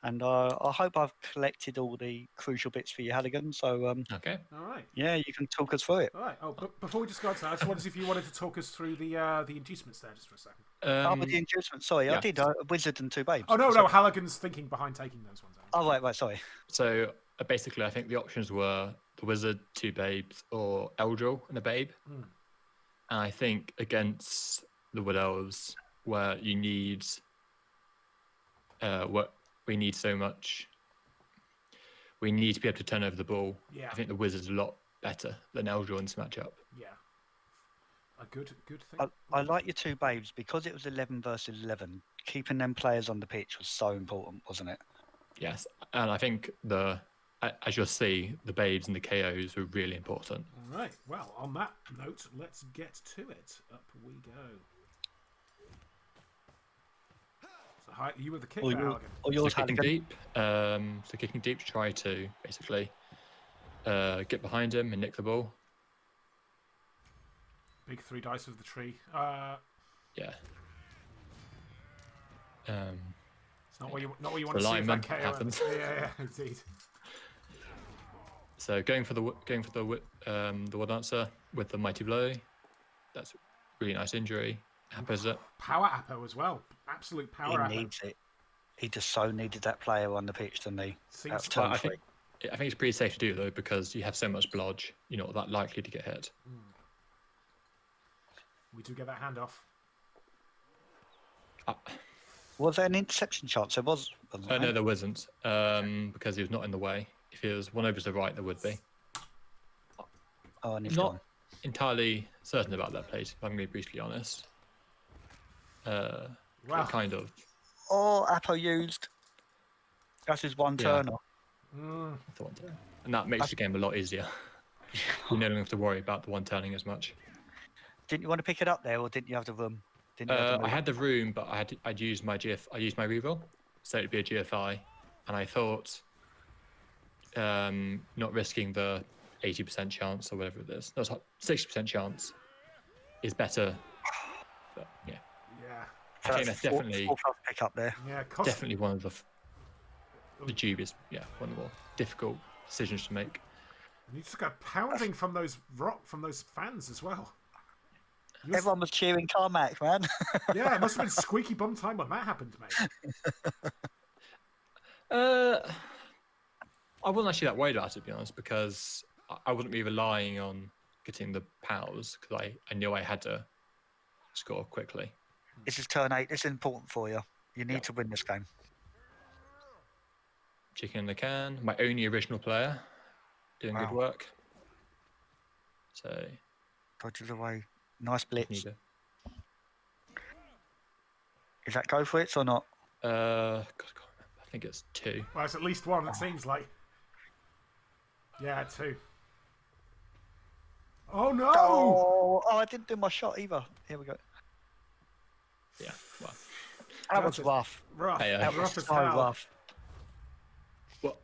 And I hope I've collected all the crucial bits for you, Halligan. So, okay. All right. Yeah, you can talk us through it. All right. Oh, but before we just go on to that, I just wanted to see if you wanted to talk us through the inducements there just for a second. With the inducements, sorry, yeah. I did a wizard and 2 babes. Oh, no, Halligan's thinking behind taking those ones. Oh, right, sorry. So, basically, I think the options were the wizard, 2 babes, or Eldril and a babe. And I think against the Wood Elves, where you need... we need so much. We need to be able to turn over the ball. Yeah. I think the Wizard's a lot better than Eldril in this matchup. Yeah. A good thing. I like your 2 babes because it was 11 versus 11. Keeping them players on the pitch was so important, wasn't it? Yes, and I think as you'll see, the babes and the KOs were really important. All right. Well, on that note, let's get to it. Up we go. Hi, you were the kick there, yours, kicking deep. So kicking deep to try to basically get behind him and nick the ball. Big 3 dice of the tree. Yeah. It's not what you want to see. Alignment if that KO happens. Yeah, indeed. So going for the Wood Dancer with the mighty blow. That's a really nice injury. Happers it. Power Appo as well. Absolute power Appo. He needs it. He just so needed that player on the pitch, didn't he? I think it's pretty safe to do though because you have so much blodge. You're not that likely to get hit. We do get that handoff. Was there an interception chance? There was. No, there wasn't. Because he was not in the way. If he was one over to the right, there would be. Oh, and he's not gone. Entirely certain about that plate, if I'm going to be brutally honest. Wow. Kind of. Oh, Appo used. That's his one turner. And that makes the game a lot easier. You no longer have to worry about the one turning as much. Didn't you want to pick it up there, or didn't you have the room? I had the room, but I'd used my reroll, so it'd be a GFI, and I thought not risking the 80% chance or whatever it is. That's 60% chance is better. But yeah. I think that's definitely pick up there. Yeah, definitely one of the dubious, one of the more difficult decisions to make. You just got pounding from those fans as well. Everyone was cheering Carmack, man. Yeah, it must have been squeaky bum time when that happened, mate. I wasn't actually that worried about it, to be honest, because I wasn't really relying on getting the pals because I knew I had to score quickly. This is turn 8. This is important for you. You need to win this game. Chicken in the can. My only original player doing good work. So dodges away. Nice blitz. Is that go for it or not? God, I can't remember. I think it's 2. Well, it's at least 1. It seems like. Yeah, 2. Oh no! Oh, I didn't do my shot either. Here we go. Yeah, well. That was rough. That was so rough. Well,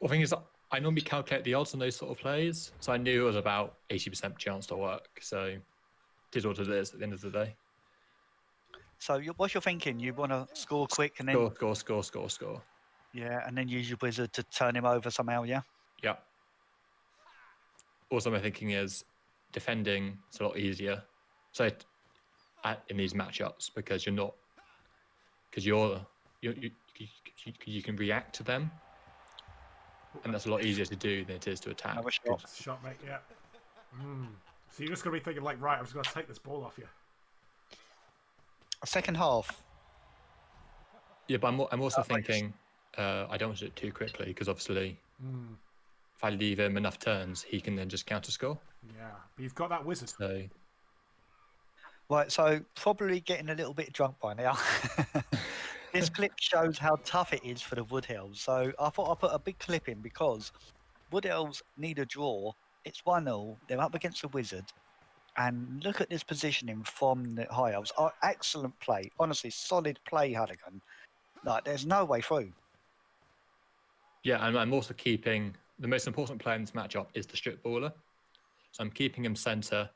the thing is, I normally calculate the odds on those sort of plays, so I knew it was about 80% chance to work. So it is what it is at the end of the day. So what's your thinking? You want to score quick and then score. Yeah, and then use your wizard to turn him over somehow. Yeah. Yeah. Also, my thinking is defending is a lot easier. So in these matchups, because you can react to them, and that's a lot easier to do than it is to attack. Shot, mate. Yeah. So you're just gonna be thinking like, right, I'm just gonna take this ball off you. Second half, Yeah, but I'm also thinking I don't want to do it too quickly because obviously if I leave him enough turns, he can then just counter score. Yeah, but you've got that wizard. So Right, so probably getting a little bit drunk by now. This clip shows how tough it is for the Wood Elves. So I thought I'd put a big clip in because Wood Elves need a draw. It's 1-0. They're up against the Wizard. And look at this positioning from the High Elves. Oh, excellent play. Honestly, solid play, Halligun. Like, there's no way through. yeah, and I'm also keeping the most important player in this matchup is the strip baller. So I'm keeping him center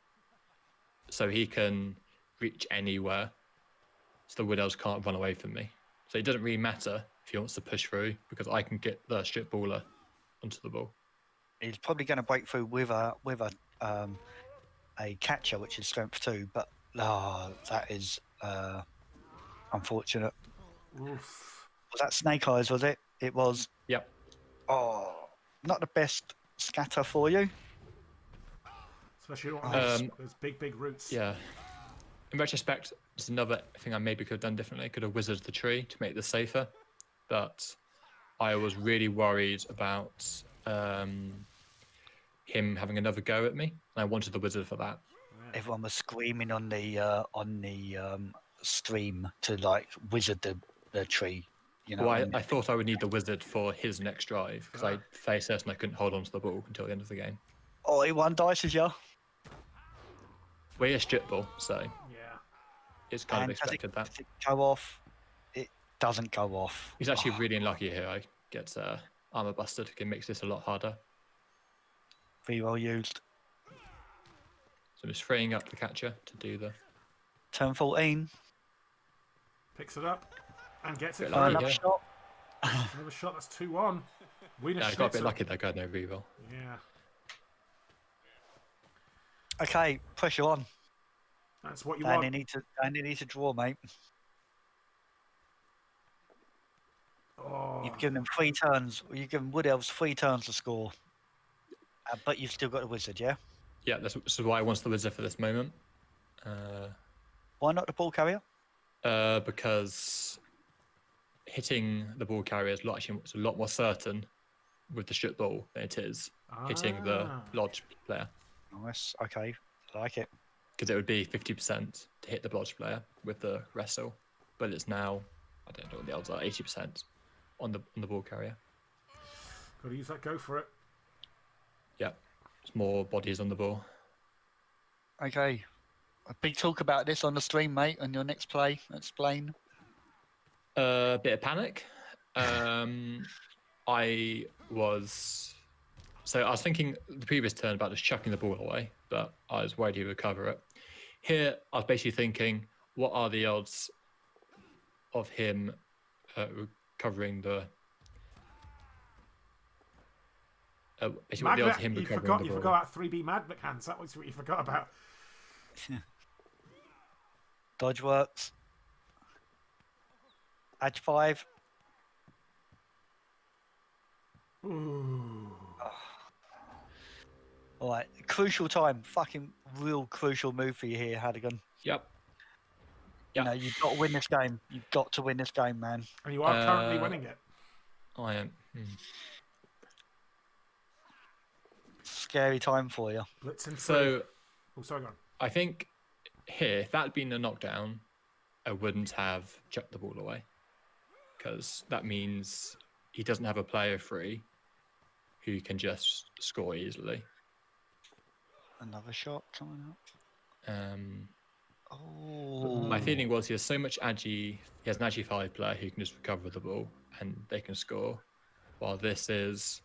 so he can reach anywhere so the Wood Elves can't run away from me. So it doesn't really matter if he wants to push through because I can get the strip baller onto the ball. He's probably going to break through with a catcher, which is strength 2. But that is unfortunate. Oof. Was that Snake Eyes, was it? It was. Yep. Oh, not the best scatter for you. Especially on those big roots. Yeah. In retrospect, there's another thing I maybe could have done differently. I could have wizarded the tree to make this safer. But I was really worried about him having another go at me. And I wanted the wizard for that. Everyone was screaming on the stream to like wizard the tree. You know, Well, I thought I would need the wizard for his next drive because I fairly certain I couldn't hold on to the ball until the end of the game. Oh, he won dices, yeah. We're a strip ball, so Yeah. it's kind of And expected that. does it go off? It doesn't go off. He's actually really unlucky here. I get armor busted. It makes this a lot harder. Very well used. So I'm just freeing up the catcher to do the. Turn 14. Picks it up and gets it. Bit For lucky, another yeah. Shot. Another shot. That's 2-1. Wiener Yeah, I got a Schnitzel. bit lucky that I got no reroll. Yeah. Okay, pressure on. That's what you And want. they need to draw, mate. Oh. You've given them 3 turns. You've given Wood Elves 3 turns to score. But you've still got the wizard, yeah? Yeah, this is why I want the wizard for this moment. Why not the ball carrier? Because hitting the ball carrier is it's a lot more certain with the strip ball than it is hitting the lodge player. Nice. Okay. Like it. Because it would be 50% to hit the lodge player with the wrestle, but it's now, I don't know what the odds are, 80% on the ball carrier. Got to use that. Go for it. Yeah, it's more bodies on the ball. Okay. A big talk about this on the stream, mate, on your next play. Explain. A bit of panic. I was thinking the previous turn about just chucking the ball away, but I was worried he would recover it. Here, I was basically thinking, what are the odds of him recovering the? Basically, what are the odds of him recovering the ball? You forgot about 3B Magnet hands. That was what you forgot about. Dodge works. Edge 5. Ooh. All right. Crucial time. Fucking real crucial move for you here, Halligun. Yep. You know, you've got to win this game. You've got to win this game, man. And you are currently winning it. I am. Scary time for you. Blitzing So, oh, sorry, go on. I think here, if that had been a knockdown, I wouldn't have chucked the ball away. Because that means he doesn't have a player free who can just score easily. Another shot coming up. My feeling was he has so much agi. He has an agi 5 player who can just recover the ball and they can score. While this is,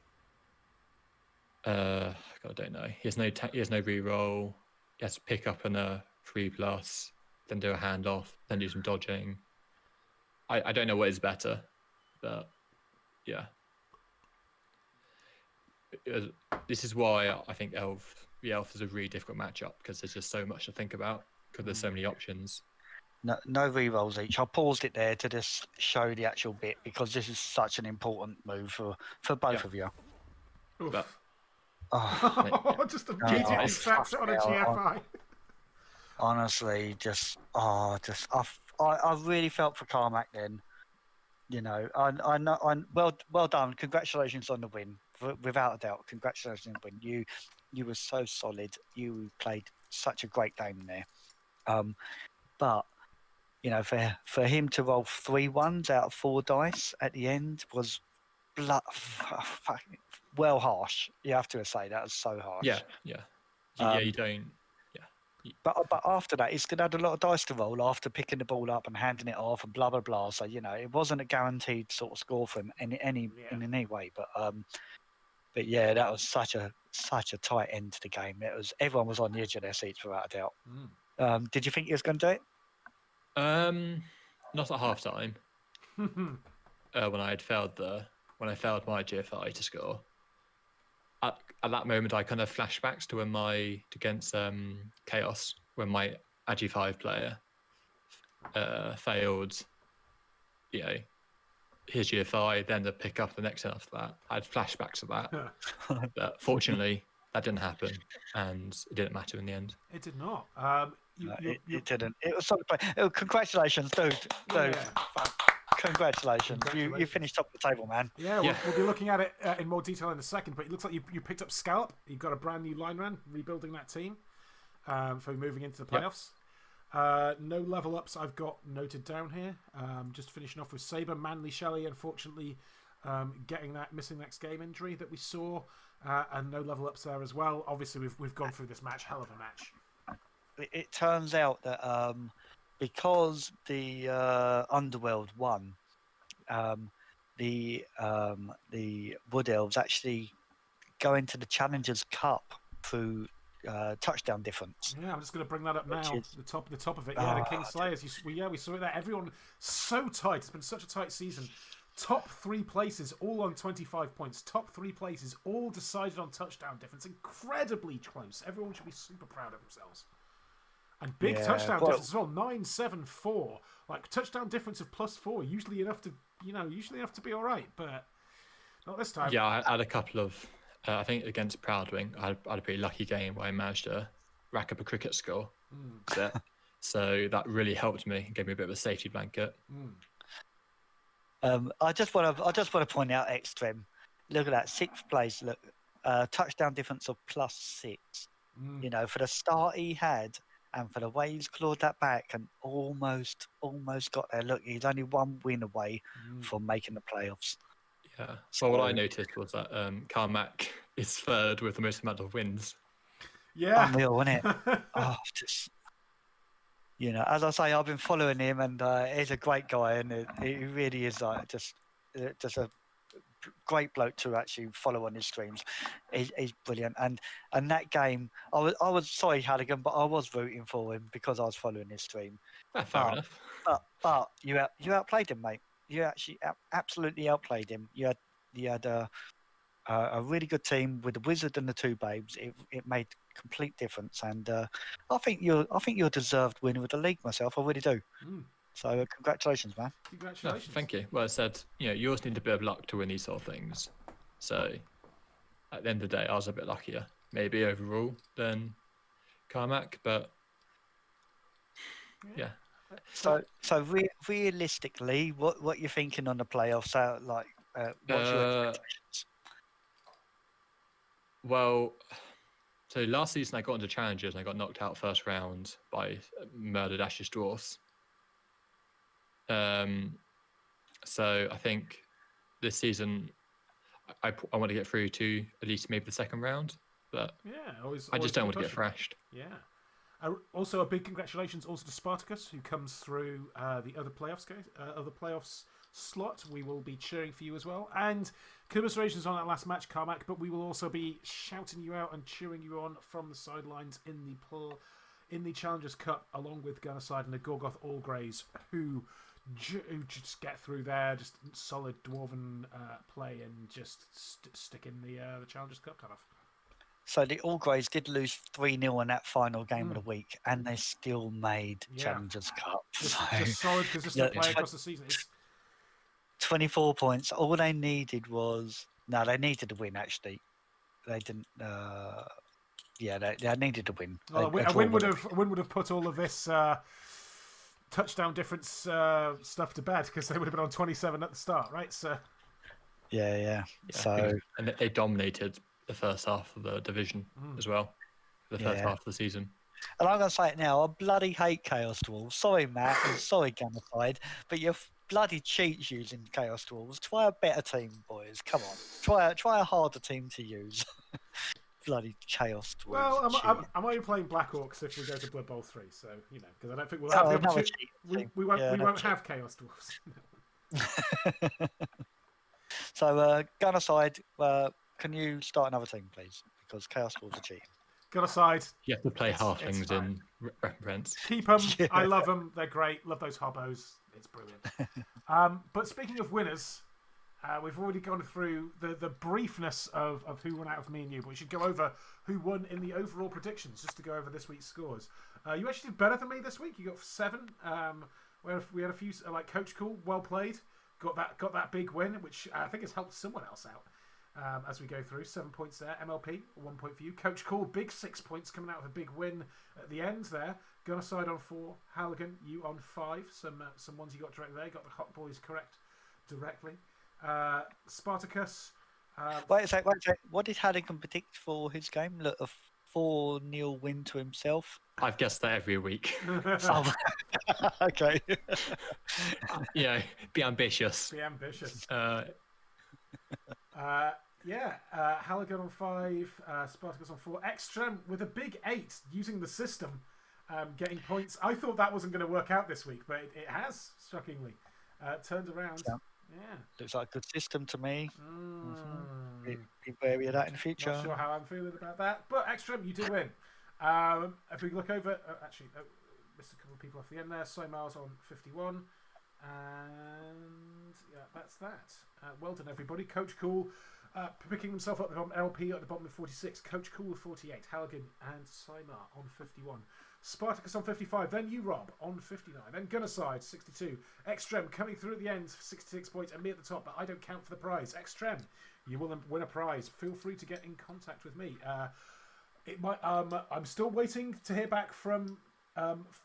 God, I don't know. He has no reroll. He has to pick up on a 3+, then do a handoff, then do some dodging. I don't know what is better, but yeah. This is why I think the Elf is a really difficult matchup because there's just so much to think about because there's so many options. No rerolls each. I paused it there to just show the actual bit because this is such an important move for both of you. But, Just immediately slaps it on a GFI. Honestly, I really felt for Carmack then. You know, well done. Congratulations on the win. Without a doubt, congratulations on the win. You were so solid. You played such a great game there. But you know, for him to roll 3 ones out of 4 dice at the end was well harsh. You have to say that was so harsh. Yeah. You don't. But after that, he still had a lot of dice to roll after picking the ball up and handing it off and blah blah blah. So you know, it wasn't a guaranteed sort of score for him in any way. But yeah, that was such a tight end to the game. Everyone was on the edge of their seats without a doubt. Did you think he was going to do it? Not at half time. When I failed my GFI to score. At that moment, I kind of flashbacks to when against Chaos, when my Agi 5 player failed, you know, his GFI, then the pick up the next turn after that. I had flashbacks of that. But fortunately, that didn't happen, and it didn't matter in the end. It did not. It didn't. It was solid play. Congratulations, dude. Yeah. Congratulations. You finished top of the table, man. Yeah, we'll be looking at it in more detail in a second, but it looks like you picked up Scallop. You've got a brand new line run, rebuilding that team for moving into the playoffs. No level ups I've got noted down here. Just finishing off with Sabre. Manly Shelley, unfortunately, missing next game injury that we saw, and no level ups there as well. Obviously, we've gone through this match, hell of a match. It turns out that because the Underworld won, the Wood Elves actually go into the Challengers Cup through touchdown difference. Yeah, I'm just going to bring that up now. The top of it. Yeah, the King Slayers. We saw it there. Everyone so tight. It's been such a tight season. Top 3 places, all on 25 points. Top 3 places, all decided on touchdown difference. Incredibly close. Everyone should be super proud of themselves. And big touchdown difference as well, 9-7-4. Like touchdown difference of +4, usually enough to be all right, but not this time. Yeah, I had a couple of. I think against Proudwing, I had a pretty lucky game where I managed to rack up a cricket score. So that really helped me, gave me a bit of a safety blanket. I just want to point out Extreme. Look at that, 6th place. Look, touchdown difference of +6. You know, for the start he had. And for the way he's clawed that back and almost got there. Look, he's only 1 win away from making the playoffs. Yeah. So what I noticed was that Carmack is 3rd with the most amount of wins. Yeah. Unreal, isn't it? Just, you know, as I say, I've been following him, and he's a great guy, and he really is just a great bloke to actually follow on his streams. He's brilliant, and that game, I was sorry, Halligan, but I was rooting for him because I was following his stream. Fair enough. But you outplayed him, mate. You actually absolutely outplayed him. You had a really good team with the Wizard and the 2 babes. It made complete difference, and I think you're deserved winner of the league myself. I really do. So congratulations, man. Congratulations. No, thank you. Well, I said, you know, you always need a bit of luck to win these sort of things. So at the end of the day, I was a bit luckier, maybe overall, than Carmack, but yeah. So realistically, what you're thinking on the playoffs? What's your expectations? Well, so last season I got into challenges and I got knocked out first round by murdered Ashes Dwarfs. So I think this season I want to get through to at least maybe the second round, but I just don't want to get thrashed. Yeah. Also, a big congratulations also to Spartacus, who comes through the other playoffs slot. We will be cheering for you as well, and commiserations on that last match, Carmack. But we will also be shouting you out and cheering you on from the sidelines in the Challengers Cup, along with Gunnerside and the Gorgoth Allgreys, who just get through there, just solid dwarven play, and just stick in the Challengers Cup cut off. So the Allgreys did lose 3-0 in that final game of the week, and they still made Challengers Cup. Just solid, consistent play across the season. 24 points. All they needed was they needed to win. Actually, they didn't. They needed to win. Well, a win would have put all of this touchdown difference stuff to bed because they would have been on 27 at the start, right? So Yeah. So and they dominated the first half of the division as well, the first half of the season. And I'm going to say it now, I bloody hate Chaos Dwarves. Sorry, Matt, and sorry, Gamifide, but you're bloody cheats using Chaos Dwarves. Try a better team, boys. Come on. Try a harder team to use. Bloody Chaos Dwarves. Well, I'm only playing Black Orcs if we go to Blood Bowl 3, so, because I don't think we'll have the opportunity. We won't have Chaos Dwarves. So, gun aside, can you start another team, please? Because Chaos Dwarves are cheating. Gun aside. You have to play halflings in Rents. Keep them. Yeah. I love them. They're great. Love those hobos. It's brilliant. But speaking of winners, we've already gone through the briefness of who won out of me and you, but we should go over who won in the overall predictions, just to go over this week's scores. You actually did better than me this week. You got 7. We had a few, like Coach Cool, well played. Got that big win, which I think has helped someone else out. As we go through, 7 points there. MLP, 1 point for you. Coach Cool, big 6 points coming out of a big win at the end there. Gunnerside on 4. Halligan, you on 5. Some ones you got directly there. Got the Hot Boys correct directly. Spartacus. Wait a sec. What did Halligan predict for his game? Look, a 4-0 win to himself. I've guessed that every week. Okay. Be ambitious. Be ambitious. Halligan on 5, Spartacus on 4, Extrem with a big 8 using the system, getting points. I thought that wasn't going to work out this week, but it has, shockingly. Turned around. Yeah. Looks like a good system to me. Be wary of that in the future. Not sure how I'm feeling about that, but Extrem, you do win. If we look over, missed a couple of people off the end there. Miles on 51. And that's that. Well done, everybody. Coach Cool picking himself up from LP at the bottom of 46. Coach Cool with 48. Halligan and Simar on 51. Spartacus on 55. Then you, Rob, on 59. Then Gunnerside, 62. Extrem coming through at the end, 66 points, and me at the top, but I don't count for the prize. Extrem, you will win a prize. Feel free to get in contact with me. It might. I'm still waiting to hear back from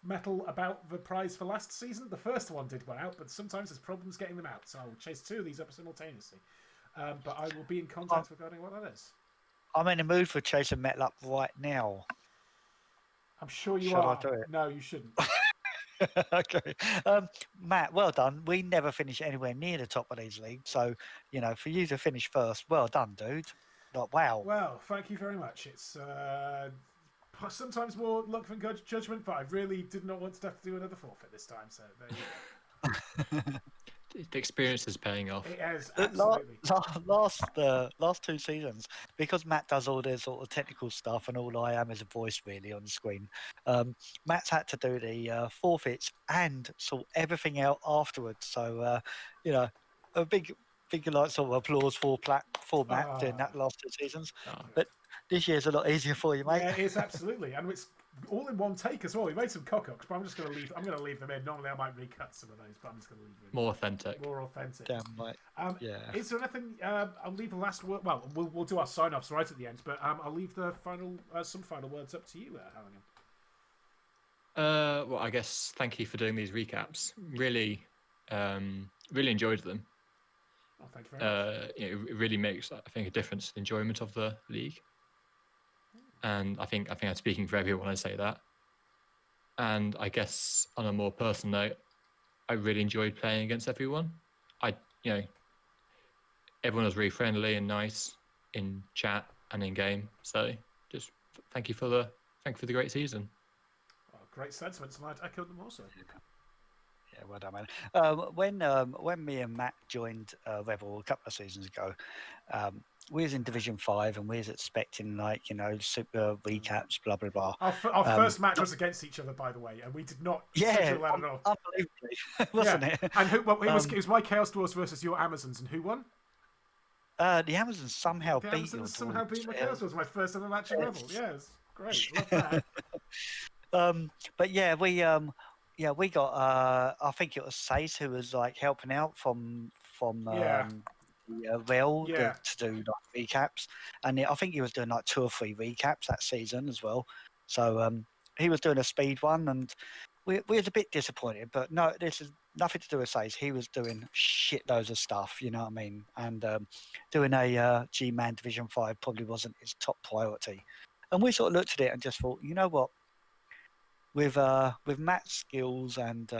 Metal about the prize for last season. The first one did one out, but sometimes there's problems getting them out, so I'll chase 2 of these up simultaneously. But I will be in contact regarding what that is. I'm in the mood for chasing Metal up right now. I'm sure you are. Should I do it? No, you shouldn't. Okay. Matt, well done. We never finish anywhere near the top of these leagues, so for you to finish first, well done, dude. Wow. Well, thank you very much. It's sometimes more luck than good judgment, but I really did not want to have to do another forfeit this time, so there you go. The experience is paying off. It is, absolutely. Last 2 seasons, because Matt does all the sort of technical stuff and all I am is a voice really on the screen, Matt's had to do the forfeits and sort everything out afterwards. So, a big sort of applause for Matt doing that last 2 seasons. But this year's a lot easier for you, mate. Yeah, it is, absolutely. And it's all in one take as well. We made some cock-ups, but I'm going to leave them in. Normally I might recut some of those, but I'm just going to leave them in. More authentic. Damn right. Is there anything? I'll leave the last word. Well, we'll do our sign-offs right at the end, but I'll leave the some final words up to you, Halligan. Well, I guess thank you for doing these recaps. Really enjoyed them. Oh, thank you very much. It really makes, I think, a difference to the enjoyment of the league. And I think I'm speaking for everyone when I say that. And I guess on a more personal note, I really enjoyed playing against everyone. Everyone was really friendly and nice in chat and in game. So just thank you for the great season. Oh, great sentiments, and I'd echo them also. Yeah, well done, man. When me and Matt joined ReBBL a couple of seasons ago, we was in Division 5 and we was expecting super recaps, blah blah blah. Our first match was against each other, by the way, and we did not schedule that at all. Unbelievably, wasn't it? And it was my Chaos Dwarves versus your Amazons, and who won? The Amazons somehow beat my Chaos Dwarves. My first ever match in ReBBL. Yes, great. Love that. But yeah, we got I think it was Sace who was helping out from ReBBL to do recaps, and I think he was doing 2 or 3 recaps that season as well. So he was doing a speed one, and we was a bit disappointed, but no, this is nothing to do with Says. He was doing shitloads of stuff, you know what I mean? And doing a GMAN Division 5 probably wasn't his top priority. And we sort of looked at it and just thought, you know what? With Matt's skills and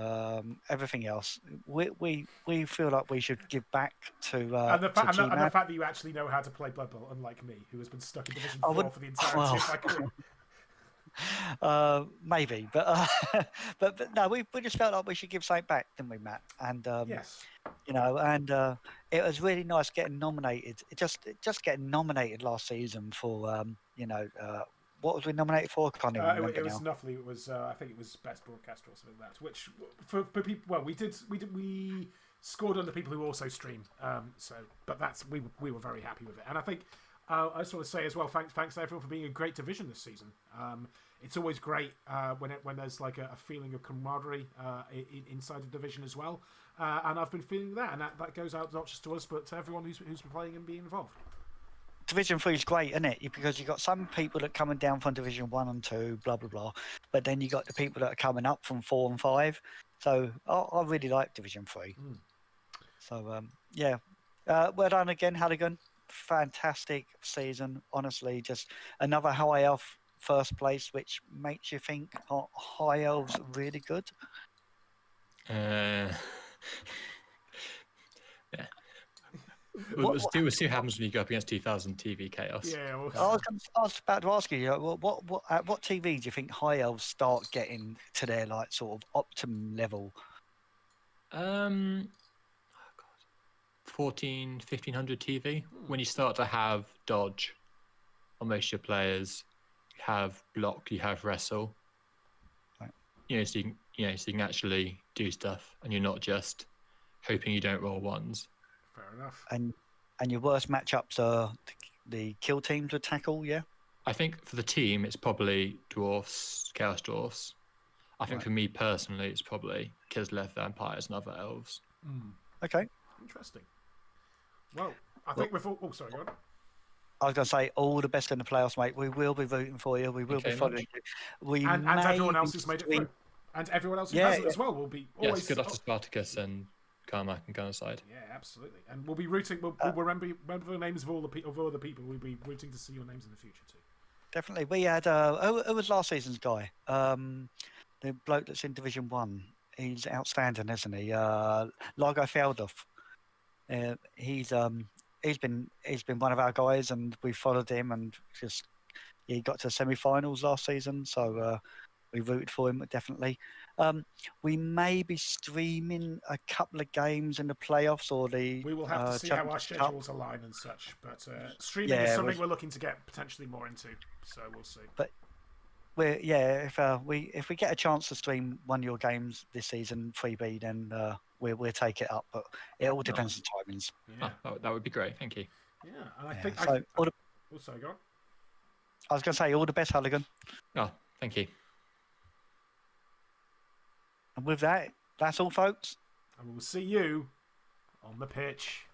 everything else, we feel like we should give back to and the GMAN. fact that you actually know how to play Blood Bowl, unlike me, who has been stuck in Division 4 for the entirety well, of my career. Maybe, but but no, we just felt like we should give something back, didn't we, Matt? And Yes. you know, and it was really nice getting nominated. Just getting nominated last season for you know, what was we nominated for? I can't even remember It was now. Nuffley. It was I think it was best broadcaster or something like that. Which for people, well, we scored on the people who also stream. But we were very happy with it, and I think. I just want to say as well, thanks to everyone for being a great division this season. It's always great when there's like a feeling of camaraderie inside the division as well. And I've been feeling that, and that goes out not just to us, but to everyone who's been playing and being involved. Division 3 is great, isn't it? Because you've got some people that are coming down from Division 1 and 2, blah, blah, blah. But then you got the people that are coming up from 4 and 5. So I really like Division 3. So, yeah. Well done again, Halligun. Fantastic season. Honestly, just another High Elf first place, which makes you think High Elves really good. Yeah. We'll see what happens when you go up against 2000 TV Chaos. Yeah. I was about to ask you, at what TV do you think High Elves start getting to their like sort of optimum level? 1500 TV. When you start to have dodge on most of your players, you have block, you have wrestle. Right. So you can actually do stuff, and you're not just hoping you don't roll ones. Fair enough. And your worst matchups are the kill teams with tackle, yeah? I think for the team, it's probably dwarfs, chaos dwarfs. I think for me personally, it's probably Kislev vampires and other elves. Okay. Interesting. Well, I think we've all... Oh, sorry, go on. I was going to say all the best in the playoffs, mate. We will be rooting for you. We will be following you. And everyone else who's made it through. And everyone else who hasn't as well will be always... Yes, good luck to Spartacus and Carmack and Gunnerside. Yeah, absolutely. And we'll be rooting... We'll remember the names of all the people. We'll be rooting to see your names in the future too. Definitely. We had... who was last season's guy? The bloke that's in Division 1. He's outstanding, isn't he? Largo Feldorf. He's been one of our guys, and we followed him, and he got to the semi-finals last season, so we rooted for him definitely. We may be streaming a couple of games in the playoffs or the. We will have to see how our schedules align and such, but streaming is something we're looking to get potentially more into, so we'll see. But if we get a chance to stream one of your games this season, 3B, then we'll take it up. But it all depends on timings. Yeah, that would be great. Thank you. Yeah, and I think. So sorry, go on. I was going to say all the best, Halligan. Oh, thank you. And with that, that's all, folks. And we'll see you on the pitch.